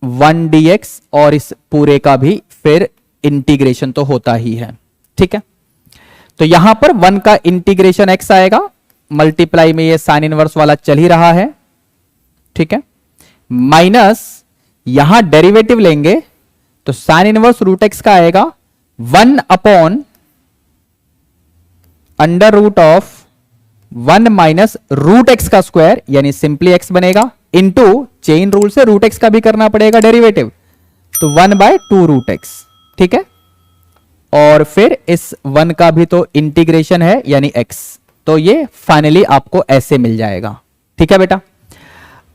1 dx, और इस पूरे का भी फिर इंटीग्रेशन तो होता ही है। ठीक है, तो यहां पर 1 का इंटीग्रेशन x आएगा, मल्टीप्लाई में ये साइन इनवर्स वाला चल ही रहा है। ठीक है, माइनस यहां डेरिवेटिव लेंगे तो साइन इनवर्स रूट एक्स का आएगा 1 upon under root of 1 minus root x का स्क्वायर, यानी सिंपली x बनेगा, इनटू चेन रूल से रूट एक्स का भी करना पड़ेगा डेरिवेटिव, तो 1/2 रूट एक्स। ठीक है, और फिर इस 1 का भी तो इंटीग्रेशन है यानी x, तो ये फाइनली आपको ऐसे मिल जाएगा। ठीक है बेटा,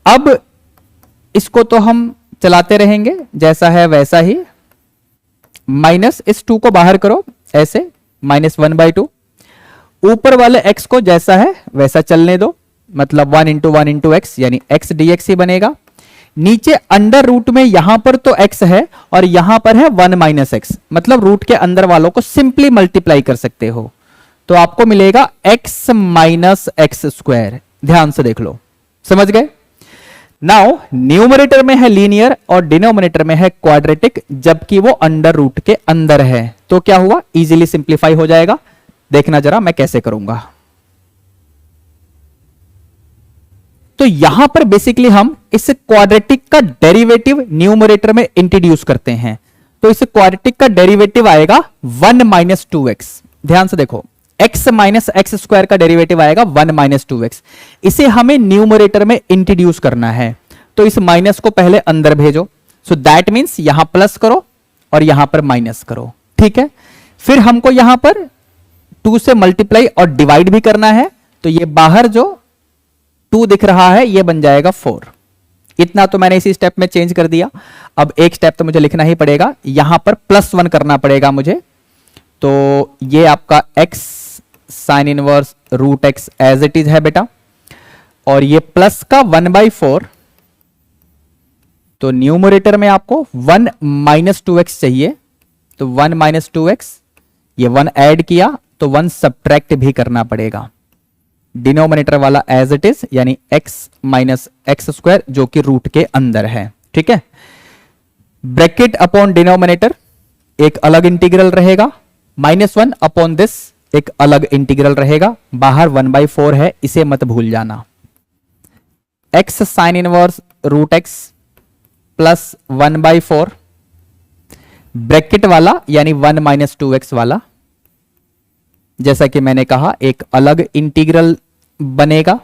अब इसको तो हम चलाते रहेंगे जैसा है वैसा ही, माइनस इस 2 को बाहर करो ऐसे, -1/2, ऊपर वाले x को जैसा है वैसा चलने दो, मतलब 1 × 1 × x यानी x dx ही बनेगा। नीचे अंडर रूट में यहां पर तो x है और यहां पर है 1 - x, मतलब रूट के अंदर वालों को सिंपली मल्टीप्लाई कर सकते हो, तो आपको मिलेगा x - x²। ध्यान से देख लो, समझ गए। नाउ न्यूमरेटर में है लीनियर और डिनोमिनेटर में है क्वाड्रेटिक, जबकि वो अंडर रूट के अंदर है, तो क्या हुआ, इजीली सिंप्लीफाई हो जाएगा। देखना जरा मैं कैसे करूंगा। तो यहां पर बेसिकली हम इस क्वाड्रेटिक का डेरिवेटिव न्यूमरेटर में इंट्रोड्यूस करते हैं, तो इस क्वाड्रेटिक का डेरिवेटिव आएगा 1 - 2x। ध्यान से देखो, x - x² का डेरिवेटिव आएगा 1 - 2x, इसे हमें न्यूमरेटर में इंट्रोड्यूस करना है, तो इस माइनस को पहले अंदर भेजो, सो दैट मींस यहां प्लस करो और यहां पर माइनस करो। ठीक है, फिर हमको यहां पर 2 से मल्टीप्लाई और डिवाइड भी करना है, तो ये बाहर जो 2 दिख रहा है ये बन जाएगा 4। इतना तो मैंने इसी स्टेप में चेंज कर दिया। अब एक स्टेप तो मुझे लिखना ही पड़ेगा, यहां पर +1 करना पड़ेगा मुझे, तो ये आपका x sine inverse root x as it is है बेटा, और ये प्लस का 1/4, तो न्यूमरेटर में आपको 1 - 2x चाहिए, तो 1 - 2x, ये 1 ऐड किया तो 1 सब्ट्रैक्ट भी करना पड़ेगा। डिनोमिनेटर वाला एज इट इज यानी x - x² जो कि रूट के अंदर है। ठीक है, ब्रैकेट अपॉन डिनोमिनेटर एक अलग इंटीग्रल रहेगा, -1 अपॉन दिस एक अलग इंटीग्रल रहेगा, बाहर 1/4 है, इसे मत भूल जाना। x sine inverse root x plus 1/4 bracket वाला यानी 1 - 2x वाला, जैसा कि मैंने कहा एक अलग इंटीग्रल बनेगा,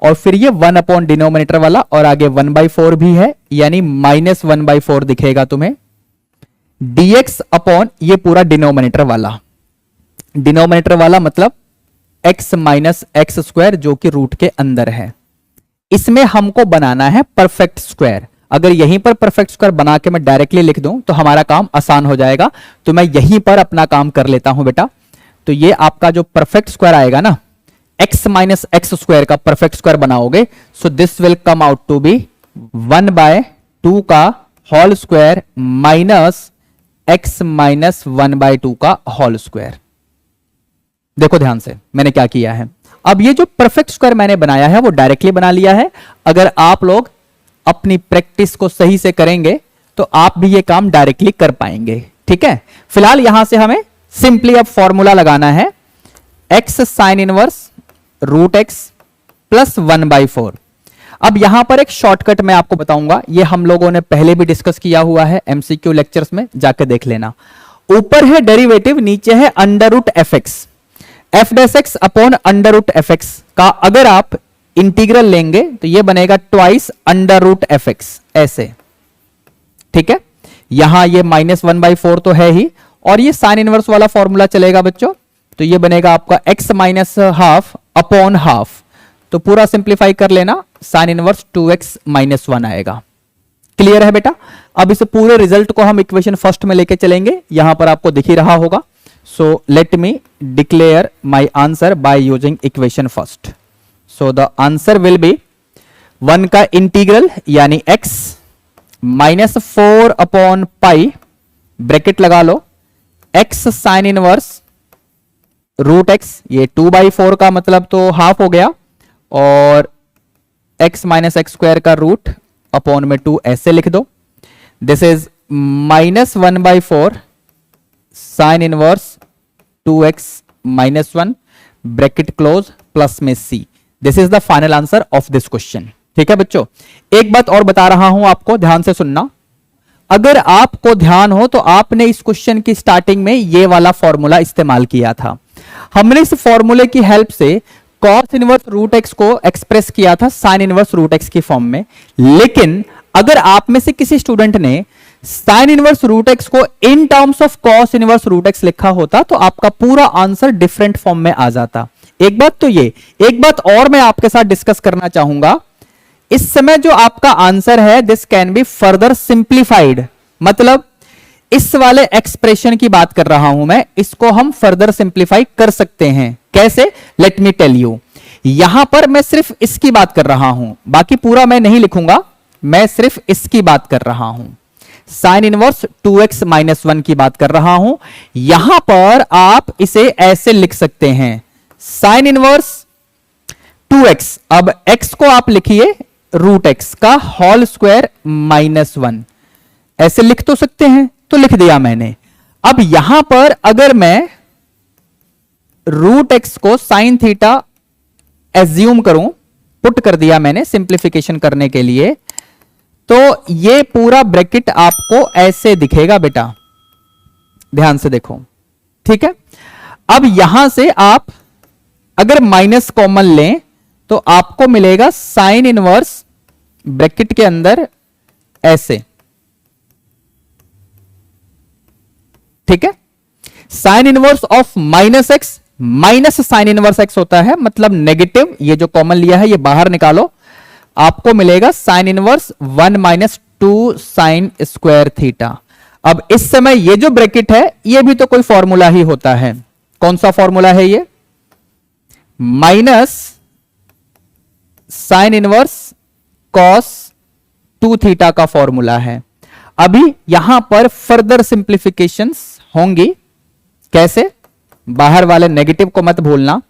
और फिर ये 1 अपॉन डिनोमिनेटर वाला और आगे 1/4 भी है, यानी -1/4 दिखेगा तुम्हें, dx अपॉन ये पूरा डिनोमिनेटर वाला मतलब x - x² जो कि रूट के अंदर है। इसमें हमको बनाना है परफेक्ट स्क्वायर। अगर यहीं पर परफेक्ट स्क्वायर बना के मैं डायरेक्टली लिख दूं तो हमारा काम आसान हो जाएगा, तो मैं यहीं पर अपना काम कर लेता हूं बेटा। तो ये आपका जो परफेक्ट स्क्वायर आएगा ना, x - x² का परफेक्ट स्क्वायर बनाओगे, so this will come out to be 1/2 का होल स्क्वायर माइनस x - 1/2 का होल स्क्वायर। देखो ध्यान से मैंने क्या किया है। अब ये जो परफेक्ट स्क्वायर मैंने बनाया है वो डायरेक्टली बना लिया है। अगर आप लोग अपनी प्रैक्टिस को सही से करेंगे तो आप भी ये काम डायरेक्टली कर पाएंगे। ठीक है, फिलहाल यहां से हमें सिंपली अब फॉर्मूला लगाना है, x sine inverse root x plus 1/4। अब यहां पर एक शॉर्टकट मैं आपको बताऊंगा, ये हम लोगों ने पहले भी डिस्कस किया हुआ है एमसीक्यू लेक्चर्स में, जाकर देख लेना। ऊपर है डेरिवेटिव, नीचे है √f(x), f' अपॉन √f(x) का अगर आप इंटीग्रल लेंगे तो ये बनेगा ट्वाइस √f(x) ऐसे। ठीक है, यहां ये -1/4 तो है ही, और ये साइन इनवर्स वाला फॉर्मूला चलेगा बच्चों, तो ये बनेगा आपका x minus half upon half. तो पूरा सिंप्लीफाई कर लेना, साइन इनवर्स 2x माइनस 1 आएगा। क्लियर है बेटा? अब इस पूरे रिजल्ट को हम इक्वेशन फर्स्ट में लेके चलेंगे, यहां पर आपको दिख ही रहा होगा। So let me declare my answer by using equation first. So the answer will be 1 का इंटीग्रल यानी x minus 4 upon pi, bracket लगा लो, x sine inverse root x, ये 2/4 का मतलब तो हाफ हो गया, और x माइनस एक्स स्क्वायर का रूट अपॉन में 2 ऐसे लिख दो। This is minus 1/4 sine inverse 2x minus 1, bracket close, plus में c। This is the final answer of this question. ठीक है बच्चों, एक बात और बता रहा हूं आपको, ध्यान से सुनना। अगर आपको ध्यान हो तो आपने इस क्वेश्चन की स्टार्टिंग में ये वाला फॉर्मूला इस्तेमाल किया था। हमने इस फॉर्मूले की हेल्प से cos इनवर्स रूट एक्स को एक्सप्रेस किया था साइन इनवर्स रूट एक्स की फॉर्म में। लेकिन अगर आप में से किसी स्टूडेंट ने साइन इनवर्स रूट एक्स को in terms of cos inverse root x लिखा होता तो आपका पूरा आंसर डिफरेंट फॉर्म में आ जाता। एक बात तो ये, एक बात और मैं आपके साथ डिस्कस करना चाहूंगा। इस समय जो आपका आंसर है this can be further simplified, मतलब इस वाले एक्सप्रेशन की बात कर रहा हूं मैं, इसको हम फर्दर सिंप्लीफाई कर सकते हैं। कैसे? Let me tell you. यहां पर मैं सिर्फ इसकी बात कर रहा हूं, बाकी पूरा मैं नहीं लिखूंगा, मैं सिर्फ इसकी बात कर रहा हूं। साइन इनवर्स 2x माइनस 1 की बात कर रहा हूं। यहां पर आप इसे ऐसे लिख सकते हैं, साइन इनवर्स 2x, अब x को आप लिखिए रूट एक्स का होल स्क्वायर माइनस 1, ऐसे लिख तो सकते हैं, तो लिख दिया मैंने। अब यहां पर अगर मैं रूट एक्स को साइन थीटा एज्यूम करूं, पुट कर दिया मैंने सिंप्लीफिकेशन करने के लिए, तो ये पूरा ब्रैकेट आपको ऐसे दिखेगा बेटा, ध्यान से देखो। ठीक है, अब यहां से आप अगर माइनस कॉमन लें तो आपको मिलेगा साइन इनवर्स ब्रैकेट के अंदर ऐसे। ठीक है, sine inverse of minus x, minus sine inverse x होता है, मतलब नेगेटिव, ये जो कॉमन लिया है ये बाहर निकालो, आपको मिलेगा sine inverse 1 minus 2 sine square theta. अब इस समय ये जो ब्रैकेट है ये भी तो कोई फॉर्मूला ही होता है। कौन सा फॉर्मूला है ये? Minus sine inverse cos 2 theta का फॉर्मूला है। अभी यहां पर फर्दर सिंप्लीफिकेशंस होंगी। कैसे? बाहर वाले नेगेटिव को मत भूलना।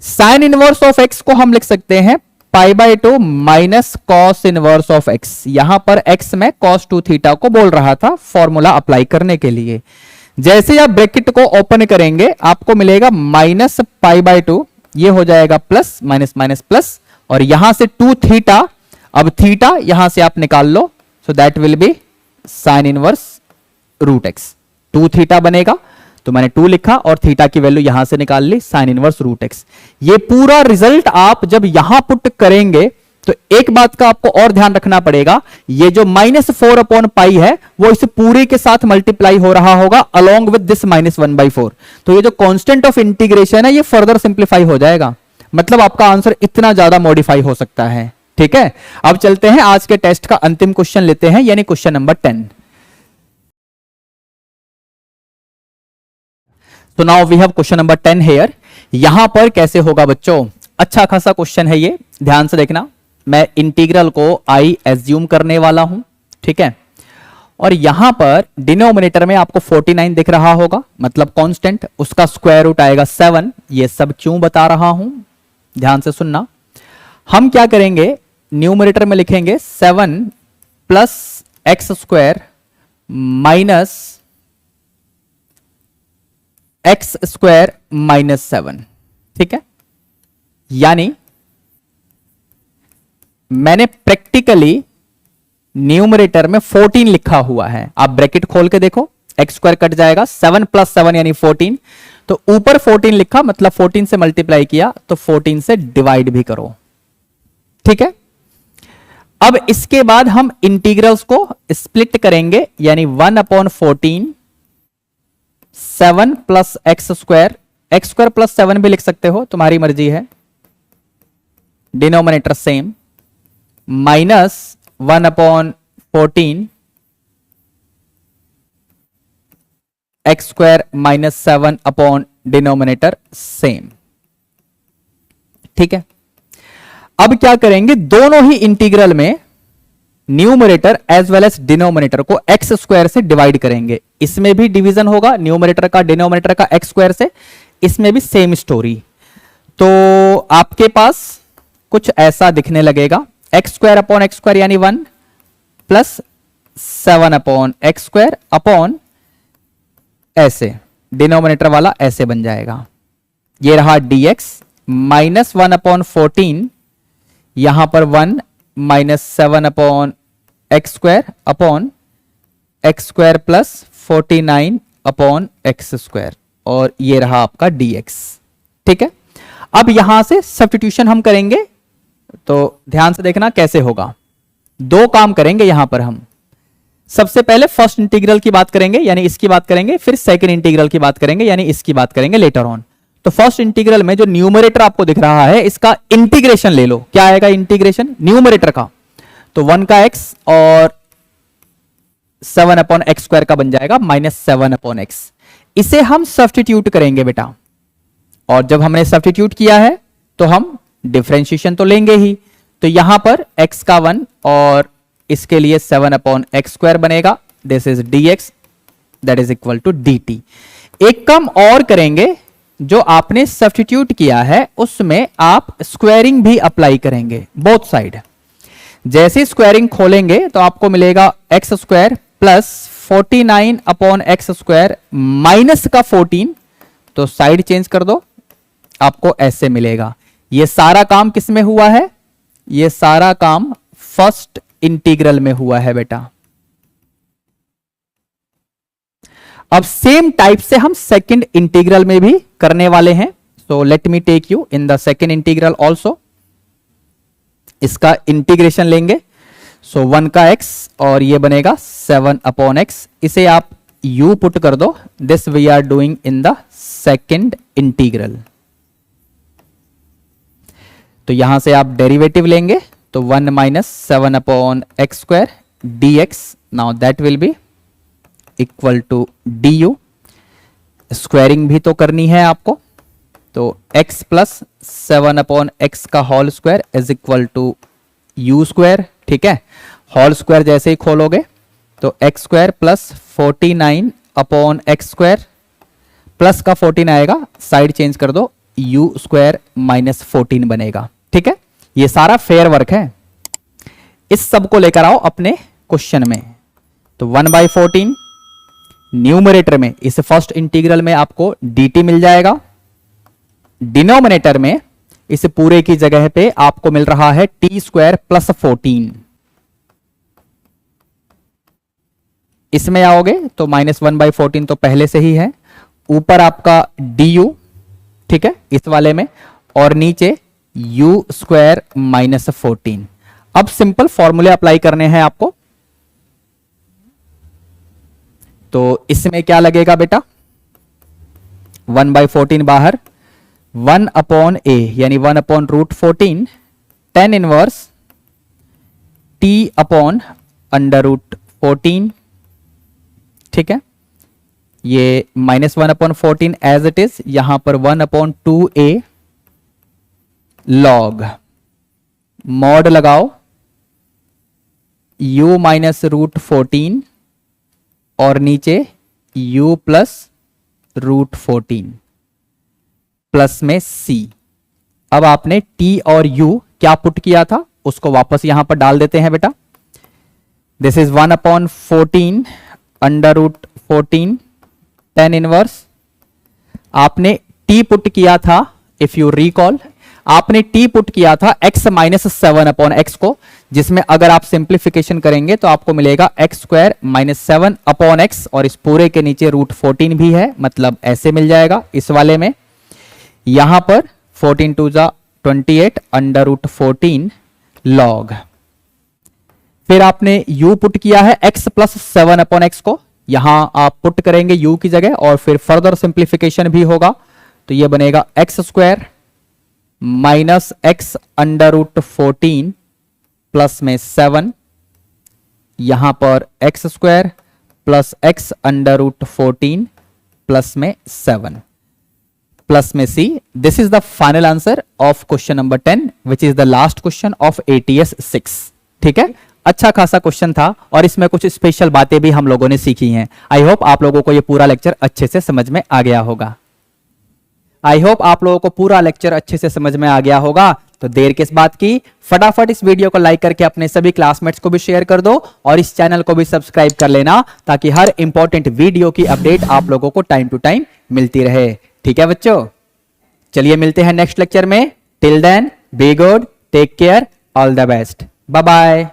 साइन इनवर्स ऑफ एक्स को हम लिख सकते हैं π/2 minus cos inverse of x. यहां पर एक्स में cos 2 थीटा को बोल रहा था फॉर्मूला अप्लाई करने के लिए। जैसे आप ब्रैकेट को ओपन करेंगे आपको मिलेगा माइनस π/2, ये हो जाएगा प्लस माइनस माइनस प्लस, और यहां से 2 थीटा, अब थीटा यहां से आप निकाल लो, so that will be sine inverse root x. 2 theta बनेगा, तो मैंने 2 लिखा और थीटा की वैल्यू यहां से निकाल ली, साइन इनवर्स रूट एक्स। ये पूरा रिजल्ट आप जब यहां पुट करेंगे तो एक बात का आपको और ध्यान रखना पड़ेगा, ये जो -4 अपॉन पाई है वो इस पूरे के साथ मल्टीप्लाई हो रहा होगा अलोंग विद दिस -1/4। तो ये जो कांस्टेंट ऑफ इंटीग्रेशन है ये फर्दर सिंप्लीफाई हो जाएगा, मतलब आपका आंसर इतना ज्यादा मॉडिफाई हो सकता है। ठीक है, अब चलते हैं आज के टेस्ट का अंतिम क्वेश्चन लेते हैं, यानी क्वेश्चन नंबर 10। तो now we have question number 10 here. यहां पर कैसे होगा बच्चों? अच्छा खासा क्वेश्चन है ये, ध्यान से देखना। मैं इंटीग्रल को आई एज्यूम करने वाला हूं, ठीक है, और यहां पर डिनोमिनेटर में आपको 49 दिख रहा होगा, मतलब कांस्टेंट, उसका स्क्वायर रूट आएगा 7। ये सब क्यों बता रहा हूं, ध्यान से सुनना। हम क्या करेंगे, न्यूमरेटर में लिखेंगे 7 plus x square minus x square minus 7। ठीक है, यानी मैंने प्रैक्टिकली न्यूमरेटर में 14 लिखा हुआ है। आप ब्रैकेट खोल के देखो, एक्स स्क्वायर कट जाएगा, 7 प्लस 7 यानी 14, तो ऊपर 14 लिखा, मतलब 14 से मल्टीप्लाई किया तो 14 से डिवाइड भी करो। ठीक है, अब इसके बाद हम इंटीग्रल्स को स्प्लिट करेंगे, यानी 1/14 7 प्लस एक्स स्क्वायर प्लस 7 भी लिख सकते हो, तुम्हारी मर्जी है, denominator same, minus 1/14 x square minus 7 upon denominator same. ठीक है, अब क्या करेंगे, दोनों ही इंटीग्रल में numerator as well as denominator को एक्स स्क्वायर से डिवाइड करेंगे। इसमें भी डिवीजन होगा न्यूमरेटर का डिनोमिनेटर का एक्स स्क्वायर से, इसमें भी सेम स्टोरी। तो आपके पास कुछ ऐसा दिखने लगेगा, x square upon x square यानी 1 plus 7 upon x square upon ऐसे डिनोमिनेटर वाला ऐसे बन जाएगा। ये रहा dx माइनस 1/14, यहां पर 1 minus 7 upon x square upon x square plus 49 upon x square, और ये रहा आपका dx। ठीक है, अब यहां से सब्स्टिट्यूशन हम करेंगे, तो ध्यान से देखना कैसे होगा। दो काम करेंगे यहां पर हम, सबसे पहले फर्स्ट इंटीग्रल की बात करेंगे यानी इसकी बात करेंगे, फिर सेकंड इंटीग्रल की बात करेंगे यानी इसकी बात करेंगे लेटर ऑन। तो फर्स्ट इंटीग्रल में जो न्यूमरेटर आपको दिख रहा है इसका इंटीग्रेशन ले लो। क्या आएगा इंटीग्रेशन न्यूमरेटर का, तो 1 का x और 7 अपॉन एक्स स्क्वायर का बन जाएगा माइनस 7 अपॉन एक्स। इसे हम सब्स्टिट्यूट करेंगे बेटा, और जब हमने सब्स्टिट्यूट किया है तो हम डिफरेंशिएशन तो लेंगे ही। तो यहां पर x का 1 और इसके लिए 7 अपॉन एक्स स्क्वायर बनेगा, this is dx that is equal to dt। एक काम और करेंगे, जो आपने सब्स्टिट्यूट किया है उसमें आप स्क्वायरिंग भी अप्लाई करेंगे बोथ साइड। जैसे स्क्वायरिंग खोलेंगे तो आपको मिलेगा x square plus 49 upon x square minus का 14, तो साइड चेंज कर दो, आपको ऐसे मिलेगा। ये सारा काम किस में हुआ है, ये सारा काम फर्स्ट इंटीग्रल में हुआ है बेटा। अब सेम टाइप से हम सेकंड इंटीग्रल में भी करने वाले हैं। So let me take you in the second integral also. इसका इंटीग्रेशन लेंगे, सो 1 का x और ये बनेगा 7 अपॉन एक्स। इसे आप u पुट कर दो, this we are doing in the second integral. तो यहां से आप डेरिवेटिव लेंगे, तो 1 minus 7 upon x square dx, now that will be equal to du। Squaring भी तो करनी है आपको, तो x प्लस 7 अपॉन एक्स का whole square is equal to u square. ठीक है, होल स्क्वायर जैसे ही खोलोगे तो x square plus 49 upon x square plus का 14 आएगा, साइड चेंज कर दो, u स्क्वायर माइनस 14 बनेगा। ठीक है, ये सारा फेयर वर्क है। इस सब को लेकर आओ अपने क्वेश्चन में। तो 1/14 न्यूमरेटर में इस फर्स्ट इंटीग्रल में आपको dt मिल जाएगा, डिनोमिनेटर में इस पूरे की जगह पे आपको मिल रहा है टी स्क्वायर प्लस 14। इसमें आओगे तो माइनस 1/14 तो पहले से ही है, ऊपर आपका du, ठीक है इस वाले में, और नीचे u स्क्वायर माइनस 14। अब सिंपल फॉर्मूले अप्लाई करने हैं आपको। तो इसमें क्या लगेगा बेटा, 1/14 बाहर, 1 अपॉन a यानी 1 upon root 14 tan inverse t upon under root 14। ठीक है, ये minus 1 upon 14 as it is, यहां पर 1 अपॉन 2a लॉग, मॉड लगाओ u माइनस रूट 14 और नीचे u प्लस रूट 14 प्लस में c। अब आपने t और u क्या पुट किया था उसको वापस यहां पर डाल देते हैं बेटा। This is 1 upon 14 under root 14 tan inverse. आपने t पुट किया था, इफ यू रिकॉल आपने t पुट किया था x माइनस 7 अपॉन एक्स को, जिसमें अगर आप सिंप्लीफिकेशन करेंगे तो आपको मिलेगा x square minus 7 upon x, और इस पूरे के नीचे रूट 14 भी है, मतलब ऐसे मिल जाएगा इस वाले में। यहां पर 14 2 जा 28 अंडर रूट 14 लॉग। फिर आपने u पुट किया है x प्लस 7 अपॉन एक्स को, यहां आप पुट करेंगे u की जगह और फिर फर्दर सिंप्लीफिकेशन भी होगा, तो ये बनेगा x square minus x under root 14 plus में 7, यहां पर x square plus x under root 14 plus में 7 प्लस में c. This is the final answer of question number 10 which is the last question of ATS 6. ठीक है, अच्छा खासा क्वेश्चन था और इसमें कुछ स्पेशल बातें भी हम लोगों ने सीखी हैं. आई होप आप लोगों को ये पूरा लेक्चर अच्छे से समझ में आ गया होगा. आई होप आप लोगों को पूरा लेक्चर अच्छे से समझ में आ गया होगा. तो देर किस बात की, फटाफट इस वीडियो को लाइक करके अपने सभी क्लासमेट्स को भी शेयर कर दो और इस चैनल को भी सब्सक्राइब कर लेना ताकि हर इंपॉर्टेंट वीडियो की अपडेट आप लोगों को टाइम टू टाइम मिलती रहे. ठीक है बच्चों, चलिए मिलते हैं नेक्स्ट लेक्चर में. Till then be good, take care, all the best, bye bye.